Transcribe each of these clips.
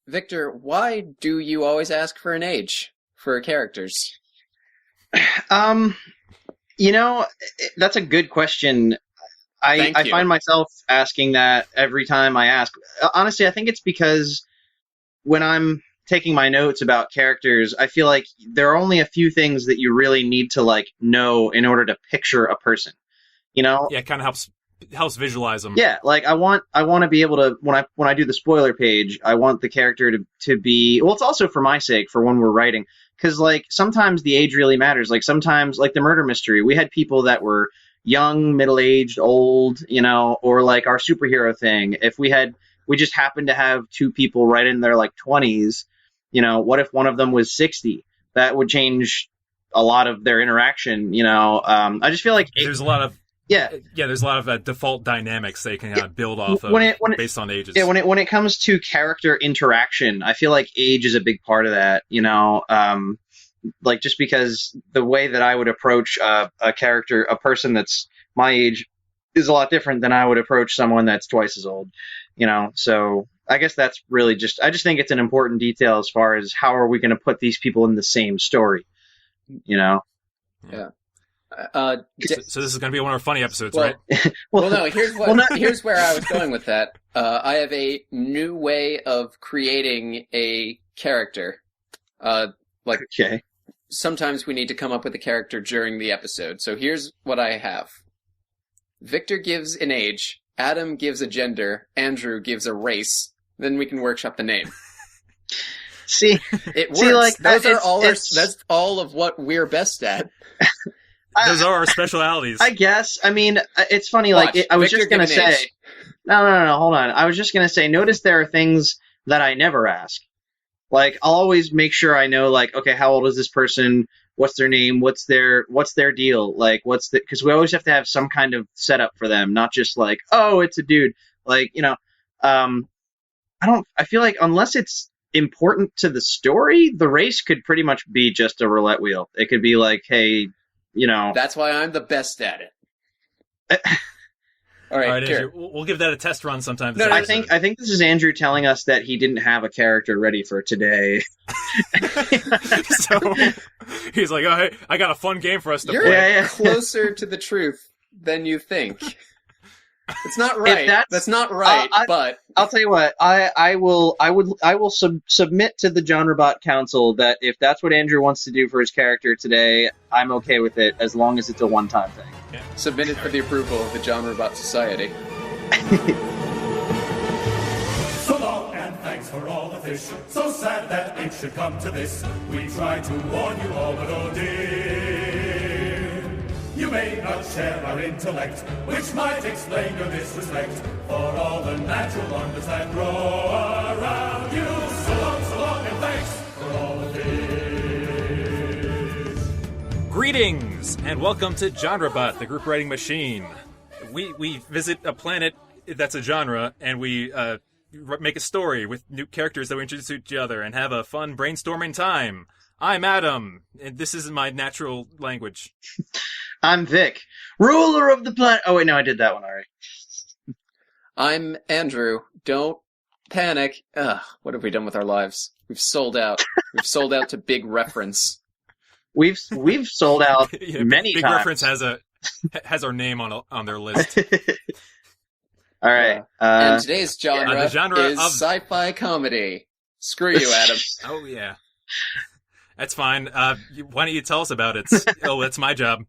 Victor, why do you always ask for an age for characters? You know, that's a good question. I find myself asking that every time I ask. Honestly, I think it's because when I'm taking my notes about characters, I feel like there are only a few things that you really need to like know in order to picture a person. You know? Yeah, it kind of helps visualize them. Yeah, like I want to be able to when I do the spoiler page, I want the character to be, well, it's also for my sake for when we're writing, because like sometimes the age really matters. Like sometimes, like the murder mystery, we had people that were young, middle-aged, old, you know, or like our superhero thing. If we just happened to have two people right in their like 20s, you know, what if one of them was 60? That would change a lot of their interaction, you know. I just feel like there's a lot of there's a lot of default dynamics they can kind of build off of based on ages. Yeah, when it comes to character interaction, I feel like age is a big part of that, you know. Like just because the way that I would approach a person that's my age is a lot different than I would approach someone that's twice as old, you know. So I guess that's really I just think it's an important detail as far as how are we going to put these people in the same story, you know. Yeah. So this is going to be one of our funny episodes, well, right? Well, no. Here's where I was going with that. I have a new way of creating a character. Okay. Sometimes we need to come up with a character during the episode. So here's what I have. Victor gives an age, Adam gives a gender, Andrew gives a race. Then we can workshop the name. See, it works. See, like, that's all of what we're best at. Those are our specialities. I guess. I mean, it's funny. Watch, I was just gonna say. No. Hold on. I was just gonna say. Notice there are things that I never ask. Like, I'll always make sure I know, like, okay, how old is this person? What's their name? What's their deal? Like, because we always have to have some kind of setup for them, not just like, oh, it's a dude. Like, you know, I feel like unless it's important to the story, the race could pretty much be just a roulette wheel. It could be like, hey, you know. That's why I'm the best at it. All right, Andrew, we'll give that a test run sometime. I think this is Andrew telling us that he didn't have a character ready for today. So he's like, "Oh, hey, I got a fun game for us to play." You're closer to the truth than you think. It's not right. That's not right. But I'll tell you what. I will submit to the GenreBot Council that if that's what Andrew wants to do for his character today, I'm okay with it as long as it's a one-time thing. Yeah. Submitted for the approval of the GenreBot Society. So long and thanks for all the fish. So sad that it should come to this. We tried to warn you all, but oh dear, you may not share our intellect, which might explain your disrespect for all the natural wonders that grow around you. So long, and thanks for all the fish. Greetings, and welcome to GenreBot, the group writing machine. We visit a planet that's a genre, and we make a story with new characters that we introduce to each other and have a fun brainstorming time. I'm Adam, and this isn't my natural language. I'm Vic, ruler of the planet. Oh, wait, no, I did that one already. I'm Andrew. Don't panic. Ugh, what have we done with our lives? We've sold out. We've sold out to Big Reference. We've sold out many Big times. Reference has our name on their list. All right. And today's genre, the genre is of sci-fi comedy. Screw you, Adam. Oh, yeah. That's fine. Why don't you tell us about it? That's my job.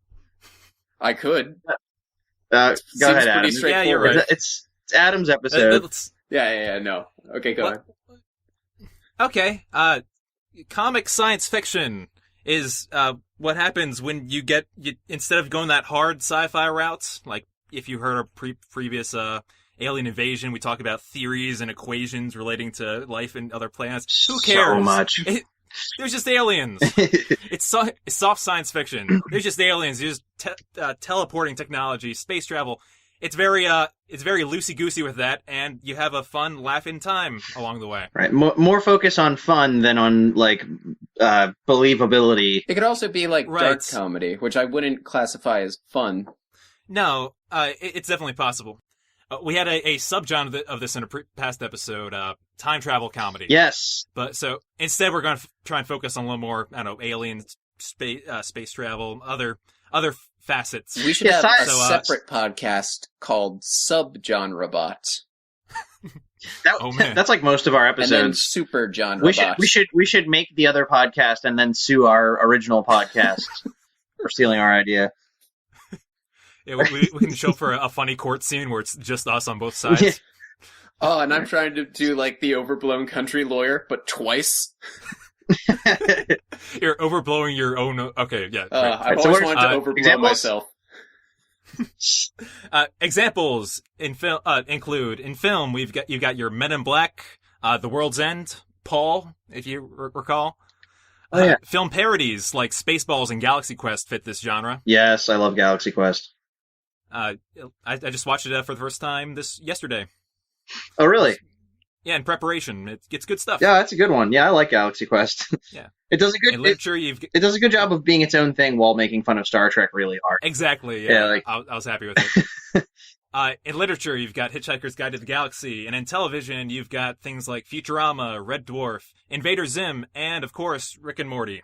I could. Go ahead, Adam. Yeah, you're right. It's Adam's episode. No. Okay, go ahead. Okay. Comic science fiction is what happens when you instead of going that hard sci-fi route, like if you heard our previous Alien Invasion, we talk about theories and equations relating to life in other planets. Who cares? So much. There's just aliens. It's soft science fiction. There's just aliens. There's just teleporting technology, space travel. It's very loosey-goosey with that, and you have a fun, laugh-in time along the way. Right. More focus on fun than on, like, believability. It could also be, like, dark comedy, which I wouldn't classify as fun. No, it's definitely possible. We had a subgenre of this in a past episode, time travel comedy. Yes. But so instead, we're going to try and focus on a little more, I don't know, alien, space travel, other facets. We should have a separate podcast called Subgenre Bot. That's like most of our episodes. And then Super Genre Bot. We should make the other podcast and then sue our original podcast for stealing our idea. Yeah, we can show for a funny court scene where it's just us on both sides. Yeah. Oh, and I'm trying to do like the overblown country lawyer, but twice. You're overblowing your own. Okay, yeah. I've always wanted to overblow myself. Examples include in film you've got your Men in Black, The World's End, Paul, if you recall. Oh yeah. Film parodies like Spaceballs and Galaxy Quest fit this genre. Yes, I love Galaxy Quest. I just watched it for the first time yesterday. Oh really? Yeah, in preparation, it's good stuff. Yeah, that's a good one. Yeah, I like Galaxy Quest. Yeah, it does a good. In literature, it does a good job of being its own thing while making fun of Star Trek really hard. Exactly. Yeah, I was happy with it. In literature, you've got Hitchhiker's Guide to the Galaxy, and in television, you've got things like Futurama, Red Dwarf, Invader Zim, and of course, Rick and Morty.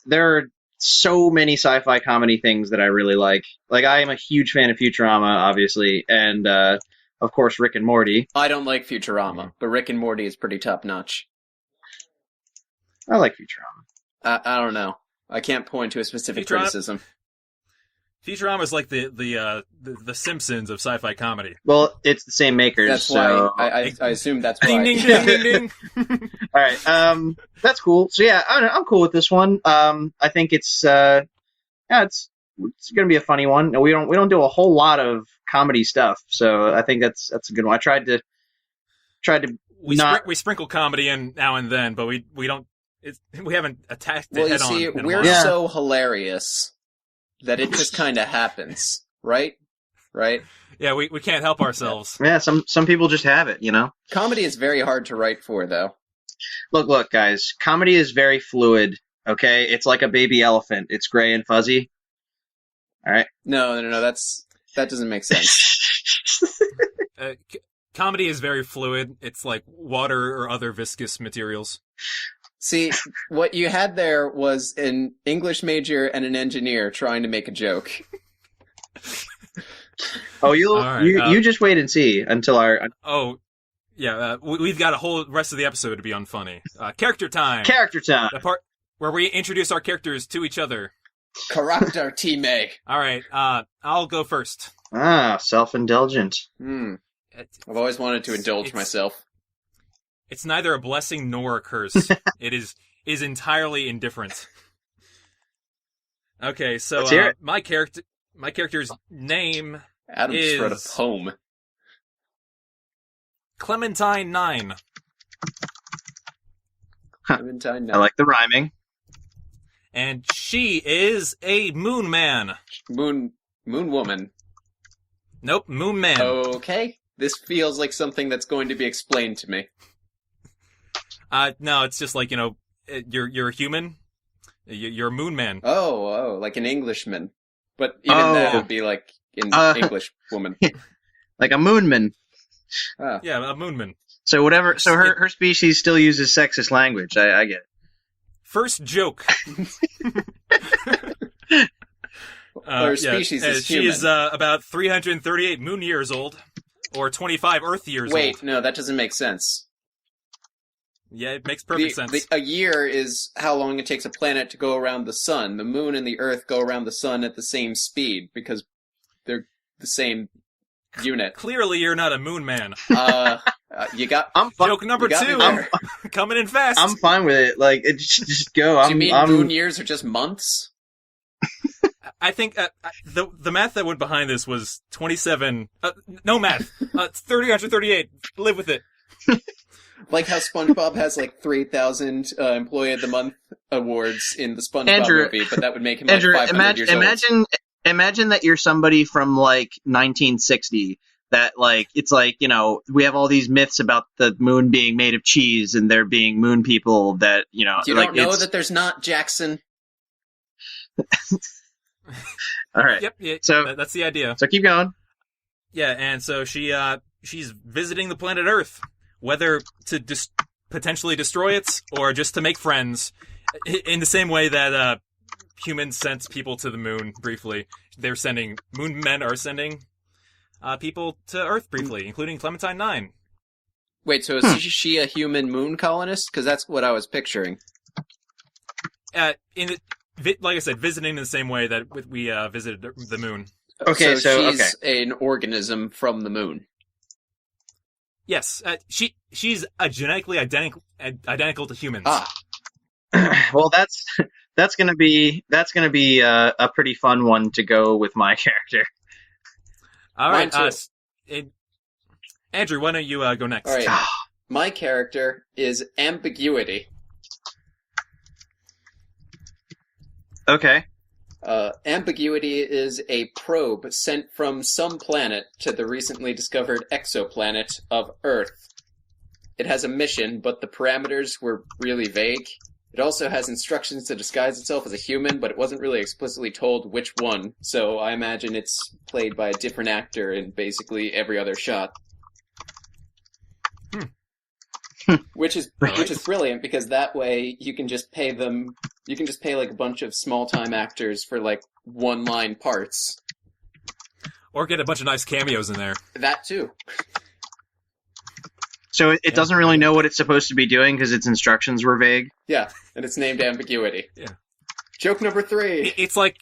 There are so many sci-fi comedy things that I really like. Like, I am a huge fan of Futurama, obviously, and of course, Rick and Morty. I don't like Futurama, but Rick and Morty is pretty top-notch. I like Futurama. I don't know. I can't point to a specific criticism. Futurama is like the Simpsons of sci-fi comedy. Well, it's the same makers. That's so... why I assume that's why. Ding, ding, ding, ding, ding. All right, that's cool. So yeah, I'm cool with this one. I think it's going to be a funny one. We don't do a whole lot of comedy stuff, so I think that's a good one. I tried to we sprinkle comedy in now and then, but we don't. We haven't attacked it head on. Well, you see, we're so hilarious that it just kind of happens, right? Right? Yeah, we can't help ourselves. Yeah, some people just have it, you know? Comedy is very hard to write for, though. Look, guys. Comedy is very fluid, okay? It's like a baby elephant. It's gray and fuzzy. All right? No, that doesn't make sense. Comedy is very fluid. It's like water or other viscous materials. See, what you had there was an English major and an engineer trying to make a joke. Oh, you just wait and see until our... Oh, yeah, we've got a whole rest of the episode to be unfunny. Character time! Character time! The part where we introduce our characters to each other. Character time. Alright, I'll go first. Ah, self-indulgent. I've always wanted to indulge myself. It's neither a blessing nor a curse. It is entirely indifferent. Okay, so my character's name Adam just wrote a poem. Clementine 9. Clementine 9. I like the rhyming. And she is a moon man. Moon woman. Nope, moon man. Okay. This feels like something that's going to be explained to me. No, it's just like, you're a human. You're a moon man. Oh, like an Englishman. But even that would be like an English woman. Like a moonman. Yeah, a moonman. So whatever. So her species still uses sexist language. I get it. First joke. Her species is human. She is about 338 moon years old, or 25 Earth years old. Wait, no, that doesn't make sense. Yeah, it makes perfect sense. A year is how long it takes a planet to go around the sun. The moon and the Earth go around the sun at the same speed because they're the same unit. Clearly, you're not a moon man. You got joke number 2 coming in fast. I'm fine with it. Like, just go. Do you mean moon years are just months? I think the math that went behind this was 27. No math. 338. Live with it. Like how SpongeBob has like 3,000 Employee of the Month awards in the SpongeBob movie, but that would make him like 500 years old. Imagine that you're somebody from like 1960 that like it's like, we have all these myths about the moon being made of cheese and there being moon people that, You don't know that there's not, Jackson. All right. Yep. Yeah, so that's the idea. So keep going. Yeah, and so she's visiting the planet Earth, whether to potentially destroy it or just to make friends, in the same way that humans sent people to the moon briefly. Moon men are sending people to Earth briefly, including Clementine 9. Wait, so is she a human moon colonist? Because that's what I was picturing. Like I said, visiting in the same way that we visited the moon. Okay, so she's an organism from the moon. Yes, she's genetically identical to humans. Well, that's gonna be a pretty fun one to go with my character. All right, Andrew, why don't you go next? All right, my character is Ambiguity. Okay. Ambiguity is a probe sent from some planet to the recently discovered exoplanet of Earth. It has a mission, but the parameters were really vague. It also has instructions to disguise itself as a human, but it wasn't really explicitly told which one, so I imagine it's played by a different actor in basically every other shot. Which is brilliant, because that way you can just pay like a bunch of small-time actors for like one-line parts. Or get a bunch of nice cameos in there. That too. So it doesn't really know what it's supposed to be doing because its instructions were vague? Yeah, and it's named Ambiguity. Yeah. Joke number 3. It's like...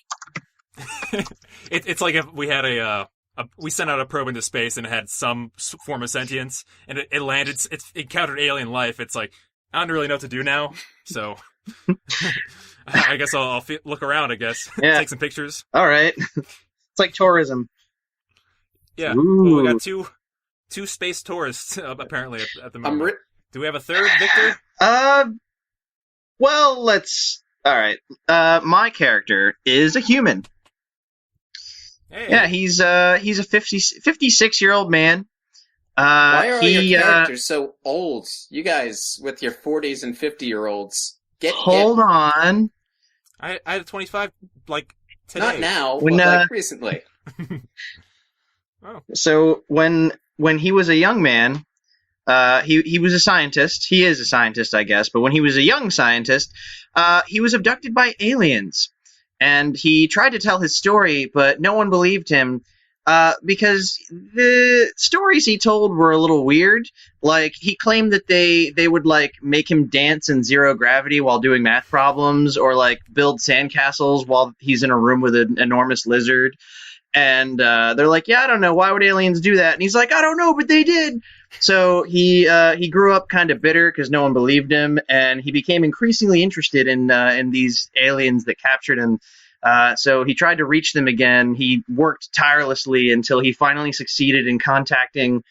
it's like if we had we sent out a probe into space and it had some form of sentience, and it landed, it encountered alien life. It's like, I don't really know what to do now, so... I guess I'll look around, I guess. Yeah. Take some pictures. All right. It's like tourism. Yeah. Ooh. Well, we got two space tourists, apparently, at the moment. Do we have a third, Victor? Well, all right. My character is a human. Hey. Yeah, he's a 56-year-old man. Why are all your characters so old? You guys, with your 40s and 50-year-olds, hold on. I had a 25, like, today. Not now, but like recently. Oh. So when he was a young man, he was a scientist. He is a scientist, I guess. But when he was a young scientist, he was abducted by aliens. And he tried to tell his story, but no one believed him. Because the stories he told were a little weird. Like, he claimed that they would, like, make him dance in zero gravity while doing math problems, or, like, build sandcastles while he's in a room with an enormous lizard. And they're like, yeah, I don't know, why would aliens do that? And he's like, I don't know, but they did. So he grew up kind of bitter because no one believed him, and he became increasingly interested in these aliens that captured him. So he tried to reach them again. He worked tirelessly until he finally succeeded in contacting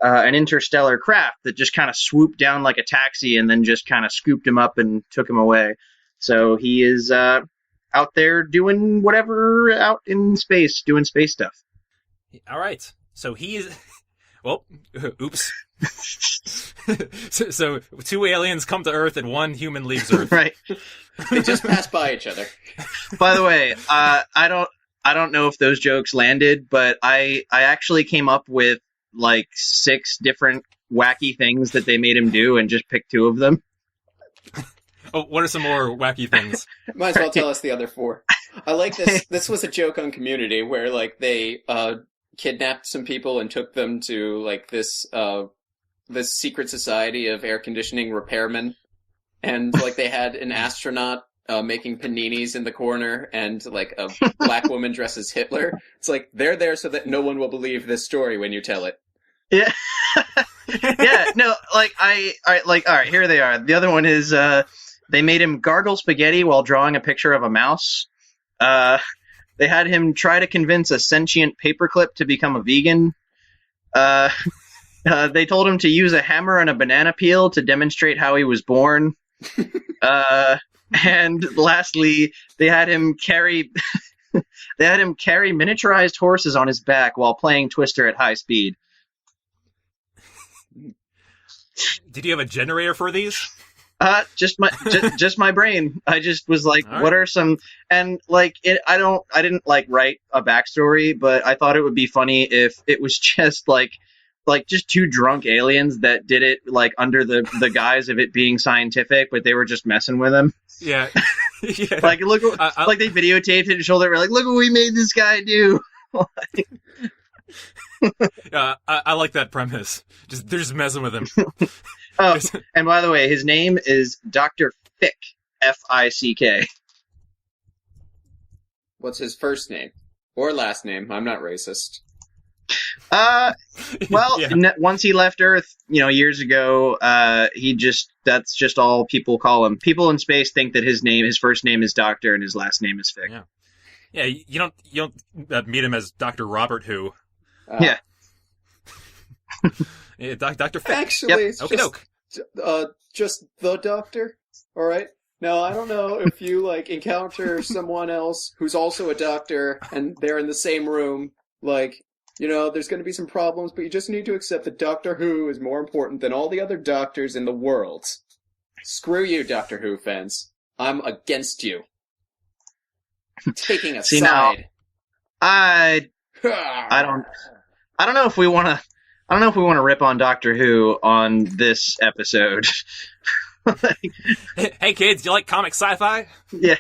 an interstellar craft that just kind of swooped down like a taxi and then just kind of scooped him up and took him away. So he is out there doing whatever out in space, doing space stuff. All right. So he is... Well, oops. so 2 aliens come to Earth and 1 human leaves Earth. Right. They just pass by each other. By the way, I don't know if those jokes landed, but I actually came up with like 6 different wacky things that they made him do and just picked 2 of them. Oh, what are some more wacky things? Might as well tell us the other 4. I like this. This was a joke on Community where like they kidnapped some people and took them to like this secret society of air conditioning repairmen, and like they had an astronaut making paninis in the corner and like a black woman dressed as Hitler. It's like they're there so that no one will believe this story when you tell it. Yeah. Yeah, no, like all right, here they are. The other one is they made him gargle spaghetti while drawing a picture of a mouse. They had him try to convince a sentient paperclip to become a vegan. They told him to use a hammer and a banana peel to demonstrate how he was born. And lastly, they had him carry miniaturized horses on his back while playing Twister at high speed. Did you have a generator for these? Just my brain. I just was like, right. What are some, and like I didn't like write a backstory, but I thought it would be funny if it was just like like just two drunk aliens that did it like under the guise of it being scientific, but they were just messing with him. Yeah. Yeah. Like look, like they videotaped it and showed it. We're like, look what we made this guy do. I like that premise. They're just messing with him. Oh, and by the way, his name is Dr. Fick, Fick. What's his first name or last name? I'm not racist. Well, yeah. Once he left Earth, years ago, that's just all people call him. People in space think that his first name is Doctor and his last name is Fick. Yeah. Yeah, you don't meet him as Dr. Robert Who. Yeah. Yeah, Dr. Fick. Actually, it's just the Doctor. All right. Now, I don't know if you encounter someone else who's also a doctor and they're in the same room. There's going to be some problems, but you just need to accept that Doctor Who is more important than all the other doctors in the world. Screw you, Doctor Who fans. I'm against you. Taking a side. Now, I don't know if we want to rip on Doctor Who on this episode. Hey kids, do you like comic sci-fi? Yeah.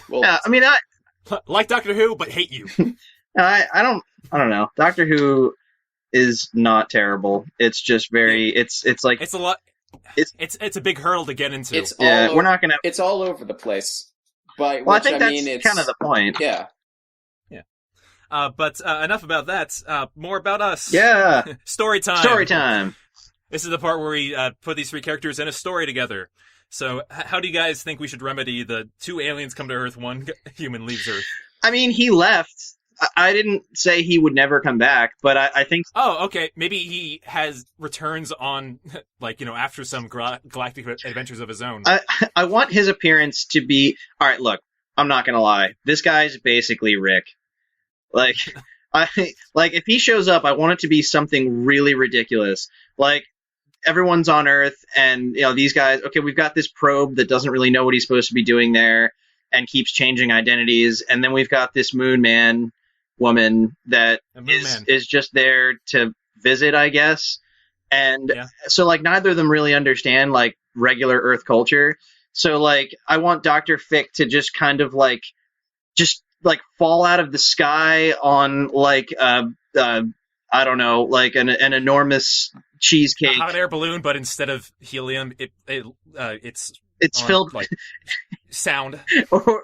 Well, yeah, I mean, I like Doctor Who, but hate you. I don't know. Doctor Who is not terrible. It's just very. It's a lot. It's a big hurdle to get into. We're not gonna. It's all over the place. By well, which I think that's mean it's kind of the point. Yeah. Yeah. But enough about that. More about us. Yeah. Story time. Story time. This is the part where we put these three characters in a story together. So, how do you guys think we should remedy the two aliens come to Earth, one human leaves Earth? I mean, he left. I didn't say he would never come back, but I think... Oh, okay. Maybe he returns on, after some galactic adventures of his own. I want his appearance to be... Alright, look, I'm not gonna lie. This guy's basically Rick. If he shows up, I want it to be something really ridiculous. Everyone's on Earth, and, these guys... Okay, we've got this probe that doesn't really know what he's supposed to be doing there, and keeps changing identities, and then we've got this Moon Man woman that is just there to visit, I guess. And so neither of them really understand regular Earth culture. So I want Dr. Fick to just kind of fall out of the sky on I don't know, an enormous cheesecake. A hot air balloon, but instead of helium, it's filled sound. or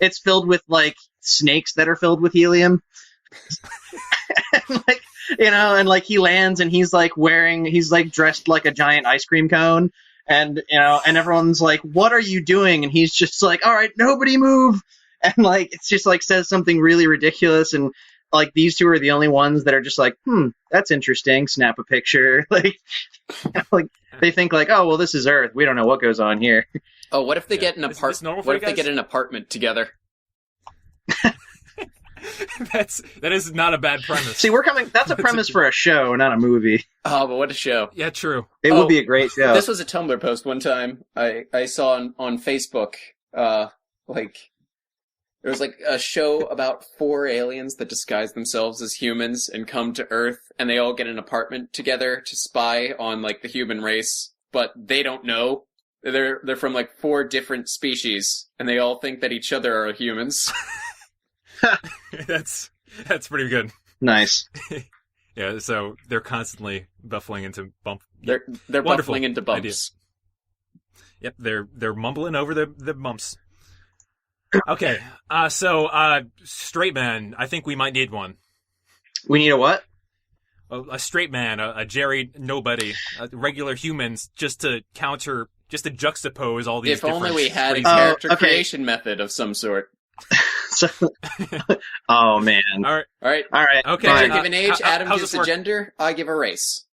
it's filled with snakes that are filled with helium. and he lands and he's dressed like a giant ice cream cone, and and everyone's like, what are you doing? And he's just all right, nobody move. And it's just says something really ridiculous, and these two are the only ones that are just that's interesting, snap a picture. They think oh well, this is Earth, we don't know what goes on here. Oh, what if they get an apartment? What if they get an apartment together? That is not a bad premise. See, that's a premise for a show, not a movie. Oh, but what a show. Yeah, true. It would be a great show. This was a Tumblr post one time I saw on Facebook. It was a show about 4 aliens that disguise themselves as humans and come to Earth, and they all get an apartment together to spy on the human race, but they don't know. They're from 4 different species, and they all think that each other are humans. That's pretty good. Nice. Yeah, so they're constantly buffling into bump. They're buffling into bumps. Idea. Yep, they're mumbling over the bumps. Okay, so straight man, I think we might need one. We need a what? A straight man, a Jerry nobody, regular humans, just to juxtapose all these. If only we had a crazy character creation method of some sort. Oh man! All right. Okay. I give an age. Adam gives a work? gender. I give a race.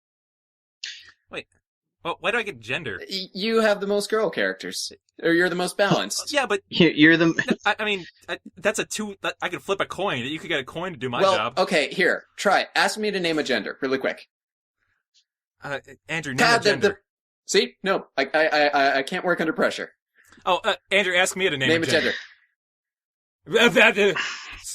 Wait. Well, why do I get gender? You have the most girl characters, or you're the most balanced. Yeah, but you're the. I mean, that's a two. I could flip a coin. You could get a coin to do my well, job. Okay, here, try. Ask me to name a gender, really quick. Andrew, name a gender. See, no, I can't work under pressure. Oh, Andrew, ask me to name a gender.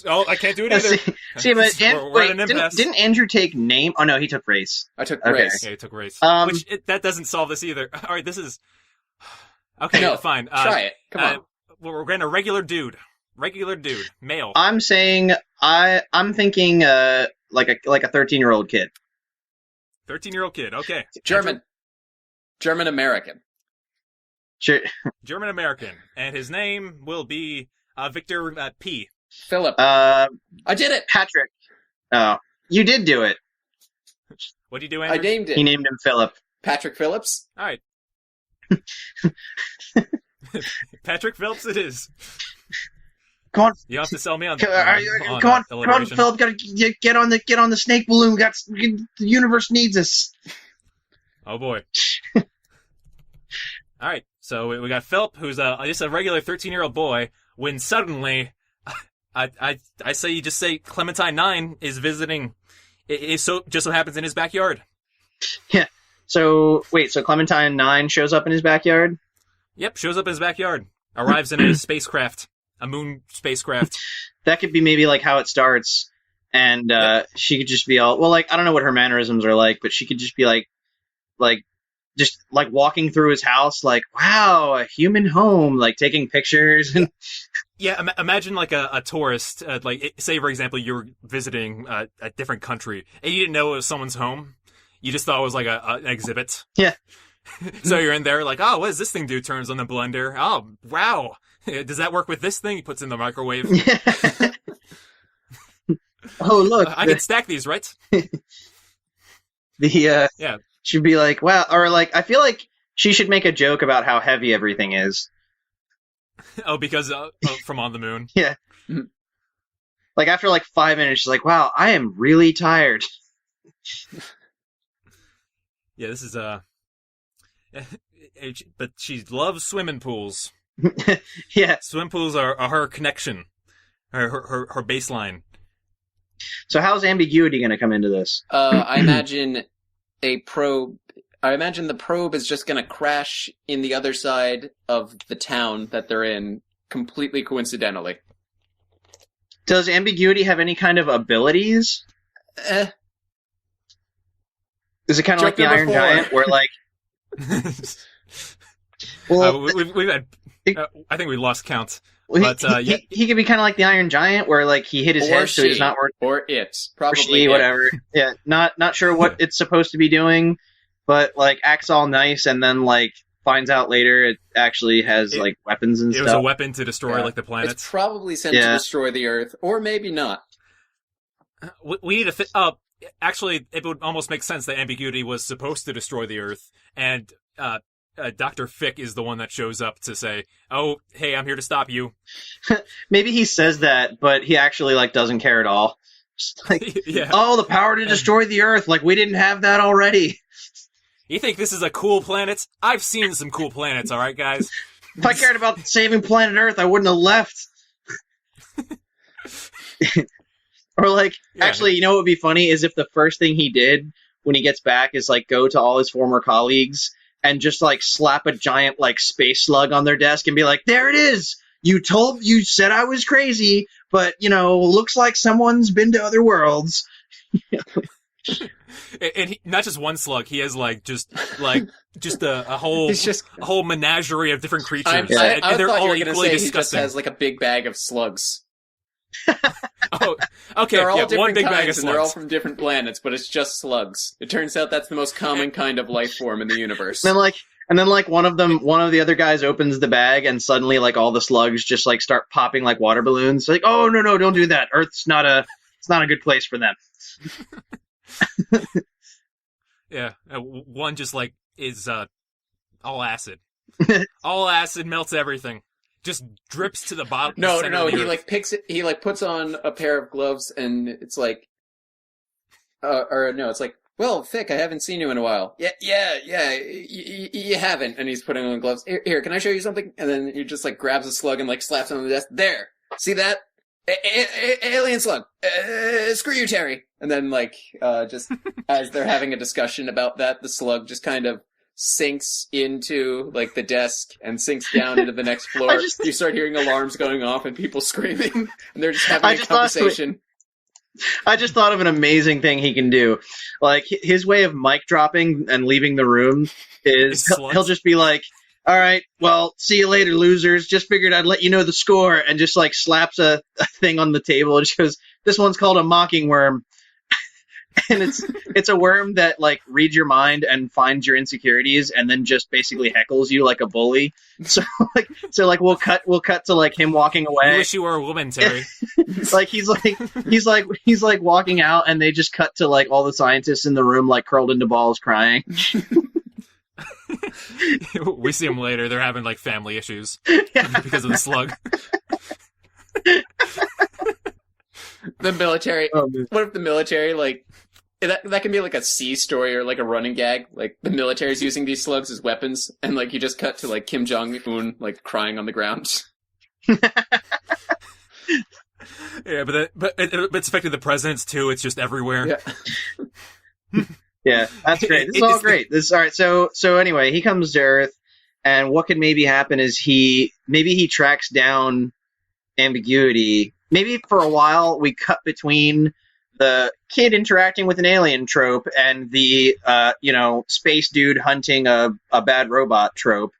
Oh, I can't do it either. but We're at an impasse. didn't Andrew take name? Oh no, he took race. I took Okay. race. Yeah, he took race. That doesn't solve this either. All right, this is okay. No, Fine. Try it. Come on. We're getting a regular dude, male. I'm saying I'm thinking like a 13-year-old kid. 13-year-old kid. Okay. German American. Sure. German American, and his name will be Victor P. Philip. I did it. Patrick. Oh, you did do it. What do you do, Andrew? I named it. He named him Philip. Patrick Phillips. All right. Patrick Phillips it is. Come on. You have to sell me on Come on, Philip. Gotta get on the snake balloon. The universe needs us. Oh boy. All right, so we got Philip, who's just a regular 13-year-old boy. When suddenly, I say you just say Clementine 9 is visiting. It just so happens in his backyard. Yeah. So Clementine 9 shows up in his backyard. Yep, shows up in his backyard. Arrives in a spacecraft, a moon spacecraft. That could be maybe like how it starts, and she could just be all well. Like I don't know what her mannerisms are like, but she could just be like just like walking through his house, like wow, a human home, like taking pictures and. Yeah, imagine like a tourist, like say for example you're visiting a different country and you didn't know it was someone's home. You just thought it was like an exhibit. Yeah. So you're in there like, oh, what does this thing do? Turns on the blender. Oh, wow. Does that work with this thing? He puts in the microwave. Yeah. Oh, look. I can stack these, right? Yeah. Should be like, wow. Or like, I feel like she should make a joke about how heavy everything is. Oh, because from on the moon. Yeah. Like after like 5 minutes, she's like, wow, I am really tired. Yeah, this is but she loves swimming pools. Yeah, swim pools are her connection, her baseline. So how's ambiguity going to come into this? I imagine a probe. I imagine the probe is just going to crash in the other side of the town that they're in, completely coincidentally. Does ambiguity have any kind of abilities? Is it kind of like the Iron Giant, where like? Well, we've had. I think we lost count. Well, but he could be kind of like the Iron Giant, where like he hit his head, so he's not working. Or it, probably or she, whatever. Yeah, not sure what it's supposed to be doing, but like acts all nice, and then like finds out later it actually has like weapons and stuff. It was a weapon to destroy like the planets. It's probably sent to destroy the Earth, or maybe not. We need to actually, it would almost make sense that ambiguity was supposed to destroy the Earth, and Dr. Fick is the one that shows up to say, "Oh, hey, I'm here to stop you." Maybe he says that, but he actually like doesn't care at all. Just like, oh, the power to destroy the Earth, like we didn't have that already. You think this is a cool planet? I've seen some cool planets, all right, guys. If I cared about saving planet Earth, I wouldn't have left. Or like, actually, you know what would be funny is if the first thing he did when he gets back is like go to all his former colleagues and just like slap a giant like space slug on their desk and be like, there it is. You said I was crazy, but you know, looks like someone's been to other worlds. And not just one slug, he has like just a whole a whole menagerie of different creatures, I and they're thought all you were gonna equally say disgusting. He just has like a big bag of slugs. Oh, okay. They're all different one big kinds, bag of slugs. and they're all from different planets, but it's just slugs. It turns out that's the most common kind of life form in the universe. And then one of the other guys opens the bag, and suddenly like all the slugs just like start popping like water balloons. Like, oh no, don't do that. Earth's not a good place for them. Yeah, one just like is all acid. All acid melts everything. Just drips to the bottom. No. He like picks it. He like puts on a pair of gloves, and it's like, it's like, well, Fick, I haven't seen you in a while. Yeah. You haven't. And he's putting on gloves. Here, can I show you something? And then he just like grabs a slug and like slaps it on the desk. There, see that? Alien slug. Screw you, Terry. And then like, just as they're having a discussion about that, the slug just kind of sinks into like the desk and sinks down into the next floor, you start hearing alarms going off and people screaming, and they're just having a conversation. I just thought of an amazing thing he can do. Like, his way of mic dropping and leaving the room is he'll just be like, all right, well, see you later, losers. Just figured I'd let you know the score, and just like slaps a thing on the table and just goes, this one's called a mocking worm. And it's a worm that like reads your mind and finds your insecurities and then just basically heckles you like a bully. So we'll cut to like him walking away. I wish you were a woman, Terry. Like he's like walking out, and they just cut to like all the scientists in the room like curled into balls crying. We see them later. They're having like family issues because of the slug. The military. What if the military, like, that can be like a C story or like a running gag? Like, the military's using these slugs as weapons, and like you just cut to like Kim Jong-un like crying on the ground. Yeah, but it's affecting the presidents too. It's just everywhere. Yeah, yeah, that's great. This is all great. All right. So anyway, he comes to Earth, and what could maybe happen is he tracks down Ambiguity. Maybe for a while we cut between the kid interacting with an alien trope and the space dude hunting a bad robot trope,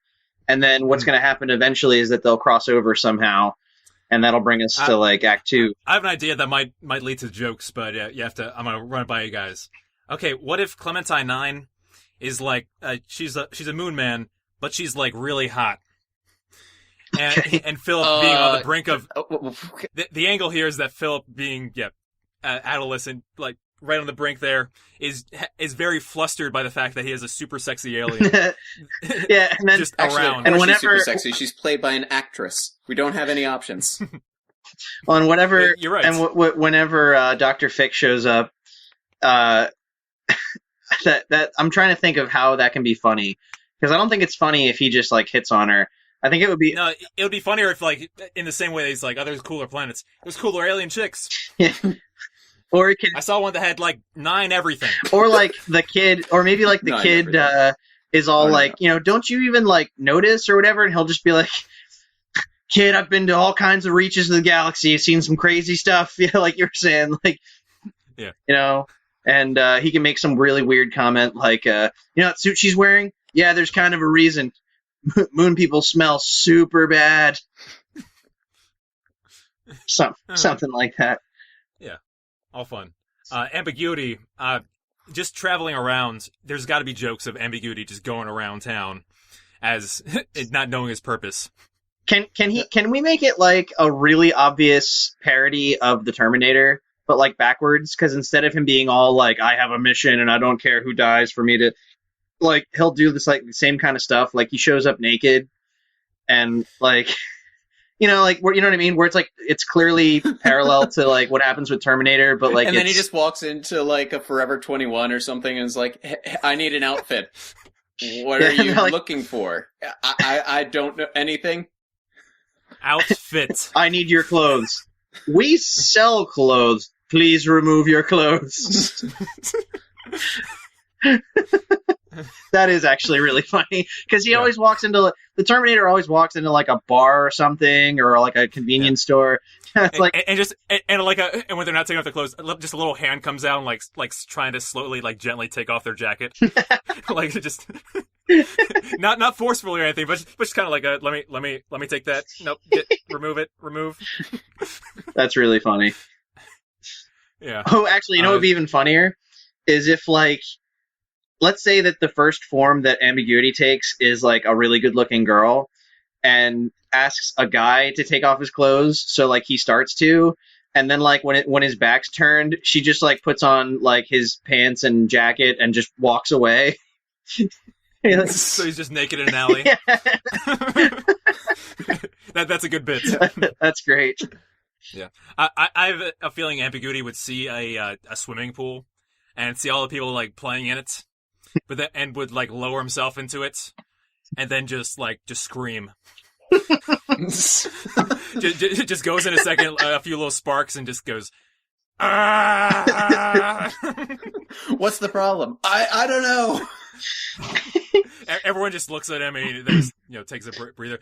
and then what's going to happen eventually is that they'll cross over somehow, and that'll bring us to like Act 2. I have an idea that might lead to jokes, but you have to. I'm gonna run it by you guys. Okay, what if Clementine 9 is like she's a moon man, but she's like really hot. And Philip being on the brink of the angle here is that Philip being adolescent, like right on the brink there, is very flustered by the fact that he has a super sexy alien. Yeah, and then just around. And whenever she's super sexy, she's played by an actress. We don't have any options. Well, and whenever you're right. And whenever Dr. Fick shows up, that I'm trying to think of how that can be funny, because I don't think it's funny if he just like hits on her. I think it would be... No, it would be funnier if, like, in the same way that he's like, oh, there's cooler planets. There's cooler alien chicks. Yeah. Or it could... I saw one that had, like, 9 everything. Or, like, the kid... Or maybe, like, the kid is all like, don't you even, like, notice or whatever? And he'll just be like, kid, I've been to all kinds of reaches of the galaxy. I've seen some crazy stuff, like you were saying. Like, yeah. And he can make some really weird comment, like, that suit she's wearing? Yeah, there's kind of a reason. Moon people smell super bad. Something like that. Yeah, all fun. Ambiguity, just traveling around, there's got to be jokes of Ambiguity just going around town as not knowing his purpose. Can we make it like a really obvious parody of the Terminator, but like backwards? Because instead of him being all like, I have a mission and I don't care who dies for me to... Like, he'll do this, like, the same kind of stuff. Like, he shows up naked, and, like, you know what I mean? Where it's, like, it's clearly parallel to, like, what happens with Terminator, but, like, and then he just walks into, like, a Forever 21 or something and is like, hey, I need an outfit. What are you looking for? I don't know anything. Outfit. I need your clothes. We sell clothes. Please remove your clothes. That is actually really funny, because he always walks into the Terminator always walks into like a bar or something, or like a convenience store. It's like and when they're not taking off their clothes, just a little hand comes out and like trying to slowly, like, gently take off their jacket, like just not forcefully or anything, but just kind of like a let me take that. Nope, remove. That's really funny. Yeah. Oh, actually, you know what would be even funnier is if, like, let's say that the first form that Ambiguity takes is like a really good looking girl and asks a guy to take off his clothes. So like he starts to, and then like when his back's turned, she just like puts on like his pants and jacket and just walks away. So he's just naked in an alley. That's a good bit. That's great. Yeah. I have a feeling Ambiguity would see a swimming pool and see all the people like playing in it. And would like lower himself into it, and then just scream. just goes in a second, a few little sparks, and just goes. Ah! What's the problem? I don't know. Everyone just looks at him and he then just, takes a breather.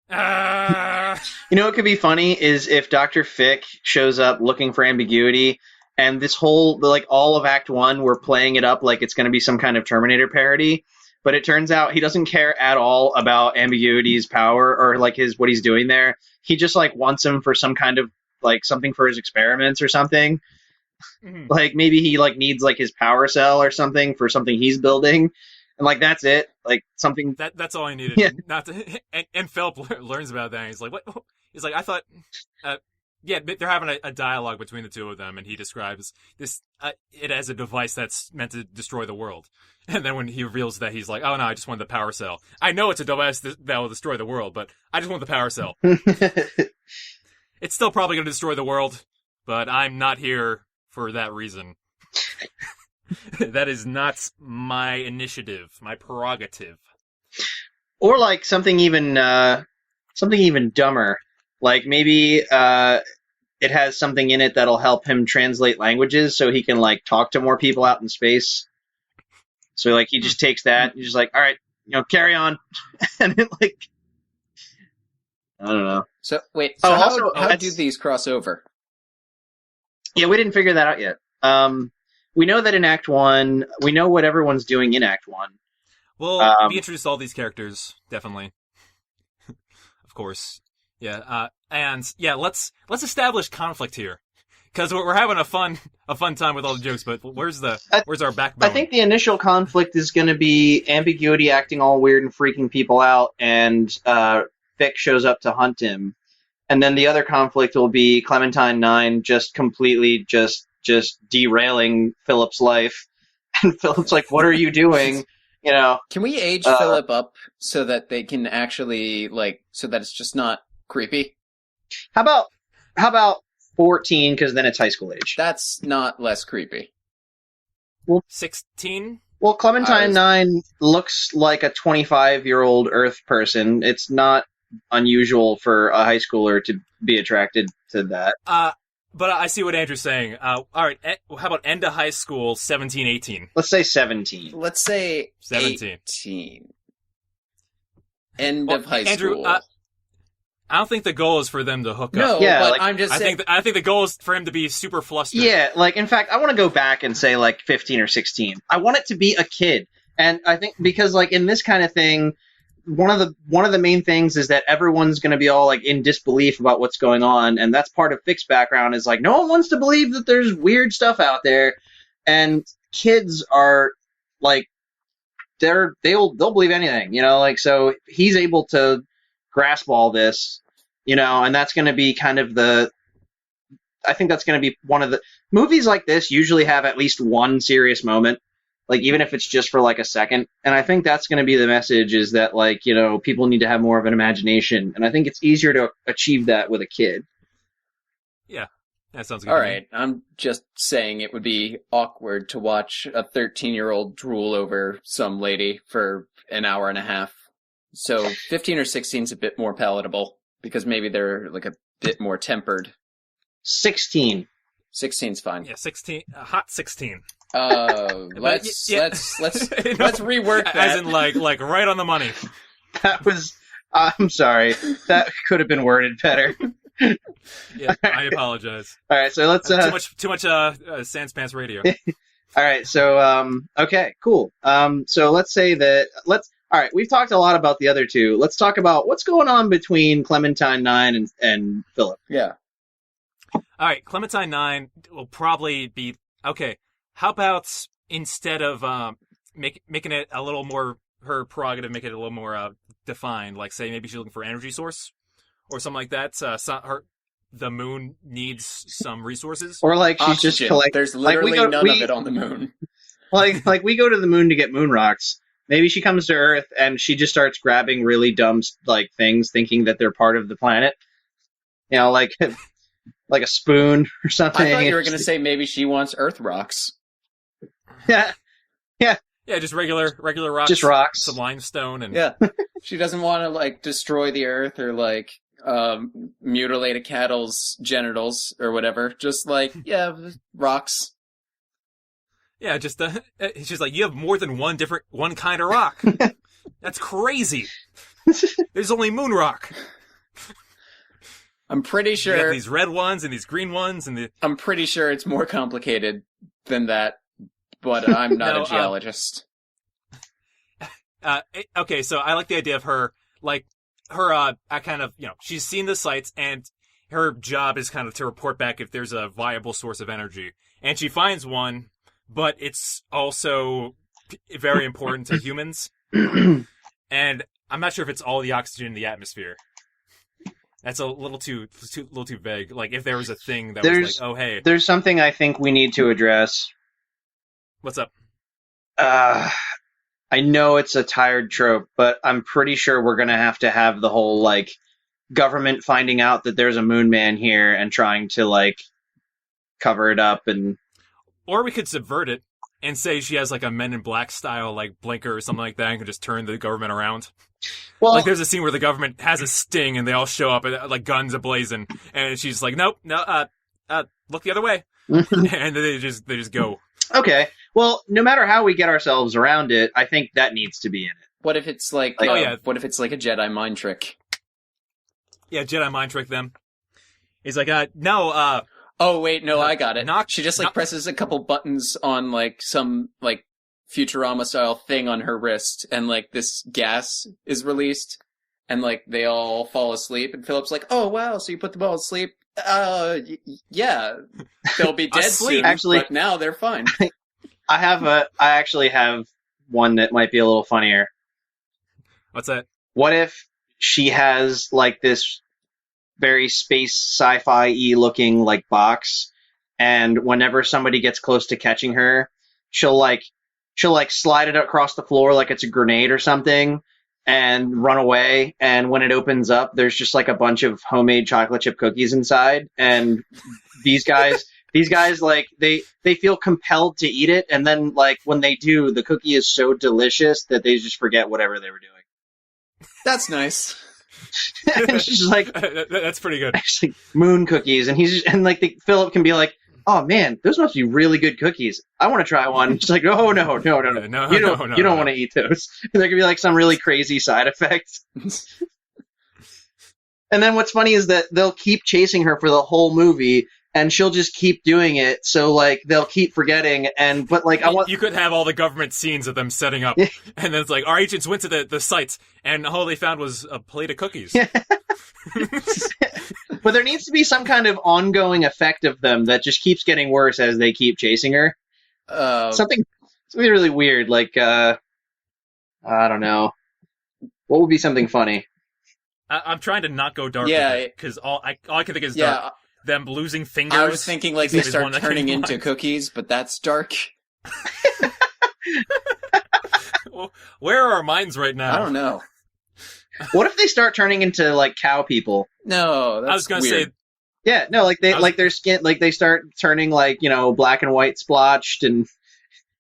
You know what could be funny is if Dr. Fick shows up looking for ambiguity, and this whole, like, all of Act 1, we're playing it up like it's going to be some kind of Terminator parody, but it turns out he doesn't care at all about ambiguity's power or, like, what he's doing there. He just, like, wants him for some kind of, like, something for his experiments or something. Mm-hmm. Like, maybe he, like, needs, like, his power cell or something for something he's building. And, like, that's it. Like, something... That's all I needed. Yeah. Not to... And Philip learns about that, and he's like, what? He's like, I thought... Yeah, they're having a dialogue between the two of them, and he describes this it as a device that's meant to destroy the world. And then when he reveals that, he's like, oh no, I just want the power cell. I know it's a device that will destroy the world, but I just want the power cell. It's still probably going to destroy the world, but I'm not here for that reason. That is not my initiative, my prerogative. Or like something even dumber. Like maybe it has something in it that'll help him translate languages so he can like talk to more people out in space. So like he just takes that and he's just like, all right, carry on. And it like, I don't know. So wait, how do these cross over? Yeah, we didn't figure that out yet. We know that in Act 1, we know what everyone's doing in Act 1. Well, we introduced all these characters, definitely. Of course. Yeah, and yeah, let's establish conflict here, because we're having a fun time with all the jokes. But where's our backbone? I think the initial conflict is going to be ambiguity acting all weird and freaking people out, and Vic shows up to hunt him, and then the other conflict will be Clementine 9 just completely just derailing Philip's life, and Philip's like, "What are you doing?" Can we age Philip up so that they can actually so that it's just not creepy? How about 14? Because then it's high school age. That's not less creepy. Well, 16. Well, Clementine 9 looks like a 25-year-old Earth person. It's not unusual for a high schooler to be attracted to that. But I see what Andrew's saying. All right, how about end of high school, 17, 18? Let's say 17. Let's say 17. 18. End of high Andrew, school. I don't think the goal is for them to hook up. No, yeah, but I'm just saying... I think the goal is for him to be super flustered. Yeah, in fact, I want to go back and say, 15 or 16. I want it to be a kid. And I think, because, in this kind of thing, one of the main things is that everyone's going to be all, in disbelief about what's going on, and that's part of Vic's background, is, no one wants to believe that there's weird stuff out there, and kids are, they'll believe anything, so he's able to grasp all this, and that's going to be kind of I think that's going to be one of the movies like this usually have at least one serious moment, even if it's just for a second. And I think that's going to be the message, is that people need to have more of an imagination. And I think it's easier to achieve that with a kid. Yeah. That sounds good. All right. I'm just saying it would be awkward to watch a 13-year-old drool over some lady for an hour and a half. So 15 or 16 is a bit more palatable, because maybe they're a bit more tempered. 16. 16's fine. Yeah, 16. Hot 16. Let's rework that. As in right on the money. That was. I'm sorry. That could have been worded better. Yeah, I apologize. All right, so let's. Too much Sans Pants radio. All right, so okay, cool. So let's say that All right, we've talked a lot about the other two. Let's talk about what's going on between Clementine 9 and Philip. Yeah. All right, Clementine 9 will probably be... Okay, how about instead of making it a little more... Her prerogative, make it a little more defined, say maybe she's looking for an energy source or something like that. The moon needs some resources. Or she's Oxygen. Just collecting... There's literally none of it on the moon. Like we go to the moon to get moon rocks. Maybe she comes to Earth and she just starts grabbing really dumb things, thinking that they're part of the planet. Like a spoon or something. I thought you were going to say maybe she wants Earth rocks. Yeah. Yeah, just regular rocks. Just rocks. Some limestone and... Yeah. She doesn't want to destroy the Earth or mutilate a cattle's genitals or whatever. Just rocks. Yeah, just she's like, you have more than one kind of rock. That's crazy. There's only moon rock. I'm pretty You sure have these red ones and these green ones and I'm pretty sure it's more complicated than that, but I'm not No, a geologist. okay, so I like the idea of her, like, her, I kind of, she's seen the sites, and her job is kind of to report back if there's a viable source of energy. And she finds one, but it's also very important to humans. And I'm not sure if it's all the oxygen in the atmosphere. That's a little too vague. Like, if there was a thing that was like, oh, hey. There's something I think we need to address. What's up? I know it's a tired trope, but I'm pretty sure we're going to have the whole, like, government finding out that there's a moon man here and trying to, like, cover it up and... Or we could subvert it and say she has, like, a Men in Black style, like, blinker or something like that and can just turn the government around. Well, like, there's a scene where the government has a sting and they all show up, like, guns ablazing, and she's like, nope, no, look the other way. And they just go. Okay. Well, no matter how we get ourselves around it, I think that needs to be in it. What if it's like what if it's like a Jedi mind trick? Yeah, Jedi mind trick them. He's like, no, oh wait, no, I got it. She just presses a couple buttons on like some like Futurama style thing on her wrist, and like this gas is released, and like they all fall asleep, and Philip's like, oh wow, so you put them all asleep? Yeah, they'll be dead soon. Actually, but now they're fine. I actually have one that might be a little funnier. What's that? What if she has like this very space sci-fi-y looking like box, and whenever somebody gets close to catching her, she'll slide it across the floor like it's a grenade or something and run away, and when it opens up there's just like a bunch of homemade chocolate chip cookies inside, and these guys like they feel compelled to eat it, and then like when they do, the cookie is so delicious that they just forget whatever they were doing. That's nice. It's just like that's pretty good. Actually, moon cookies, and Philip can be like, "Oh man, those must be really good cookies. I want to try one." She's like, "Oh no, you don't want to eat those." And there could be like some really crazy side effect. And then what's funny is that they'll keep chasing her for the whole movie, and she'll just keep doing it. So like they'll keep forgetting, but like you could have all the government scenes of them setting up, and then it's like our agents went to the sites, and all they found was a plate of cookies. But there needs to be some kind of ongoing effect of them that just keeps getting worse as they keep chasing her. Something really weird, like I don't know. What would be something funny? I'm trying to not go dark. Yeah, because all I can think is dark. Them losing fingers. I was thinking like they start turning into cookies, but that's dark. Well, where are our minds right now? I don't know. What if they start turning into like cow people? No, that's I was gonna weird. say. Yeah, no, like their skin, like they start turning like black and white splotched, and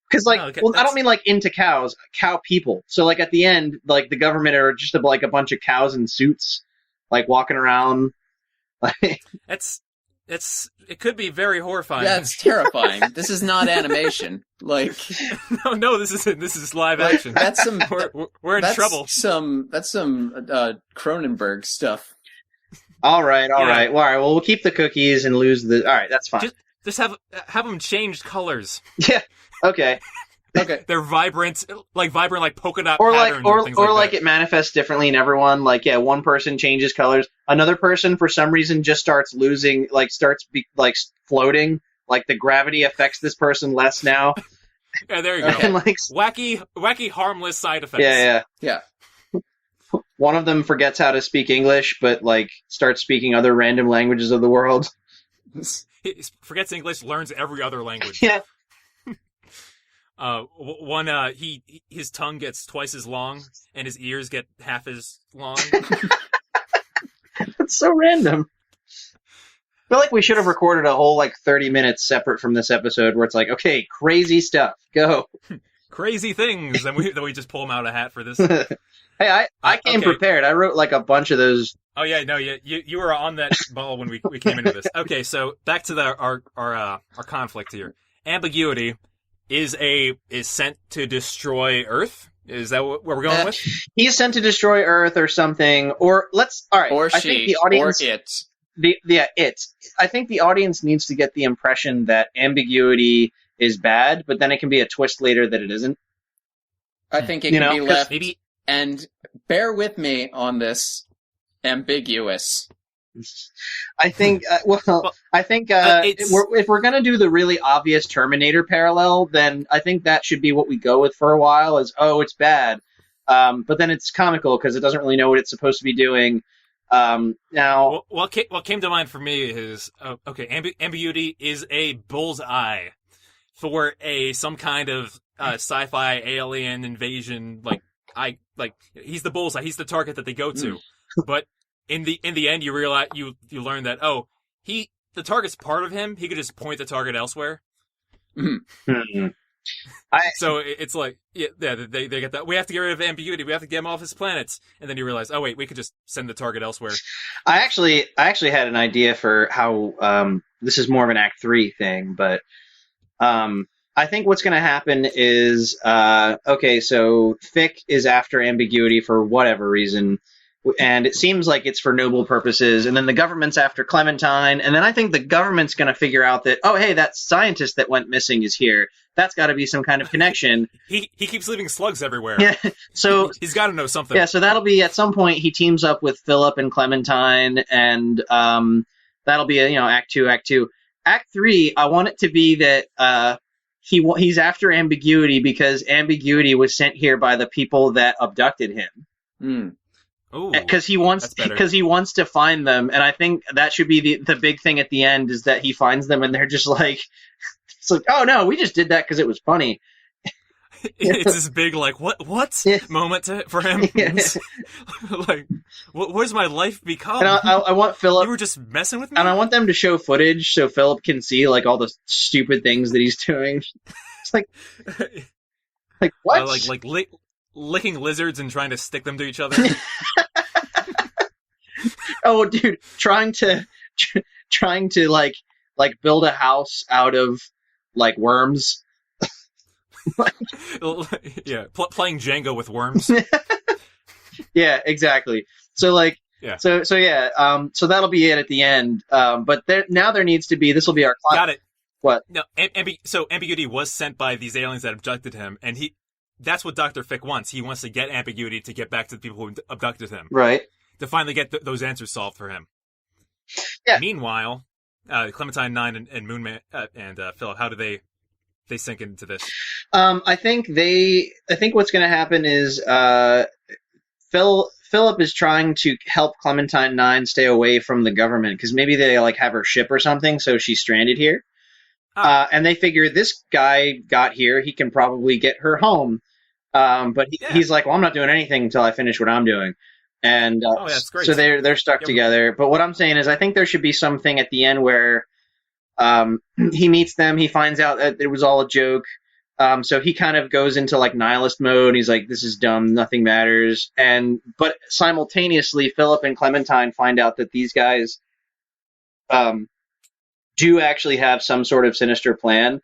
because like I don't mean like into cows, cow people. So like at the end, like the government are just like a bunch of cows in suits, like walking around. It could be very horrifying. Yeah, it's terrifying. This is not animation. Like, no, this is live action. That's some. We're in trouble. That's some Cronenberg stuff. All right. Well, we'll keep the cookies and lose the. All right, that's fine. Just have them change colors. Yeah. Okay. Okay. They're vibrant like polka dot or patterns, or like it manifests differently in everyone. Like, yeah, one person changes colors, another person for some reason just starts losing, starts floating. Like the gravity affects this person less now. Yeah, there you go. And, wacky, harmless side effects. Yeah. One of them forgets how to speak English, but starts speaking other random languages of the world. He forgets English, learns every other language. Yeah. His tongue gets twice as long, and his ears get half as long. That's so random. I feel like we should have recorded a whole 30 minutes separate from this episode where it's like, okay, crazy stuff, go. Crazy things, and we just pull them out of a hat for this. Hey, I came prepared. I wrote a bunch of those. Oh yeah, no, you were on that ball when we came into this. Okay, so back to our conflict here. Ambiguity is sent to destroy Earth, Is that what we're going with? He's sent to destroy Earth or something. Or or I think the audience, or it. It. I think the audience needs to get the impression that ambiguity is bad, but then it can be a twist later that it isn't. I think it can be left, maybe, and bear with me on this, ambiguous. I think, if we're going to do the really obvious Terminator parallel, then I think that should be what we go with for a while, is, it's bad. But then it's comical because it doesn't really know what it's supposed to be doing. Now... What came to mind for me is, ambiguity is a bullseye for some kind of sci-fi alien invasion, he's the bullseye, he's the target that they go to. But in the end, you realize you learn that the target's part of him. He could just point the target elsewhere. So it's like, they get that. We have to get rid of ambiguity. We have to get him off his planets. And then you realize, we could just send the target elsewhere. I actually had an idea for how this is more of an Act 3 thing, but I think what's going to happen is so Fick is after ambiguity for whatever reason. And it seems like it's for noble purposes, and then the government's after Clementine, and then I think the government's going to figure out that, that scientist that went missing is here. That's got to be some kind of connection. He keeps leaving slugs everywhere. Yeah, so he's got to know something. Yeah, so that'll be at some point he teams up with Philip and Clementine, and that'll be Act 2, Act 2. Act 3, I want it to be that he's after ambiguity because ambiguity was sent here by the people that abducted him. Because he wants to find them, and I think that should be the big thing at the end, is that he finds them and they're just like, it's like, oh no, we just did that because it was funny. It's this big what moment for him. What's my life become? And I want Philip. You were just messing with me, and I want them to show footage so Philip can see all the stupid things that he's doing. It's like what? Licking lizards and trying to stick them to each other. Oh, dude, trying to build a house out of worms. Playing Jenga with worms. Yeah, exactly. So so that'll be it at the end. But there needs to be. This will be our got it. What? No, so ambiguity was sent by these aliens that abducted him, and that's what Dr. Fick wants. He wants to get ambiguity to get back to the people who abducted him. Right. To finally get those answers solved for him. Yeah. Meanwhile, Clementine 9 and Moonman and Philip, how do they sink into this? I think what's going to happen is Philip is trying to help Clementine 9 stay away from the government, because maybe they have her ship or something, so she's stranded here. And they figure this guy got here, he can probably get her home. But he's like, well, I'm not doing anything until I finish what I'm doing. And that's great. So they're stuck together. But what I'm saying is I think there should be something at the end where he meets them, he finds out that it was all a joke. So he kind of goes into nihilist mode. He's like, this is dumb, nothing matters. But simultaneously, Philip and Clementine find out that these guys do actually have some sort of sinister plan.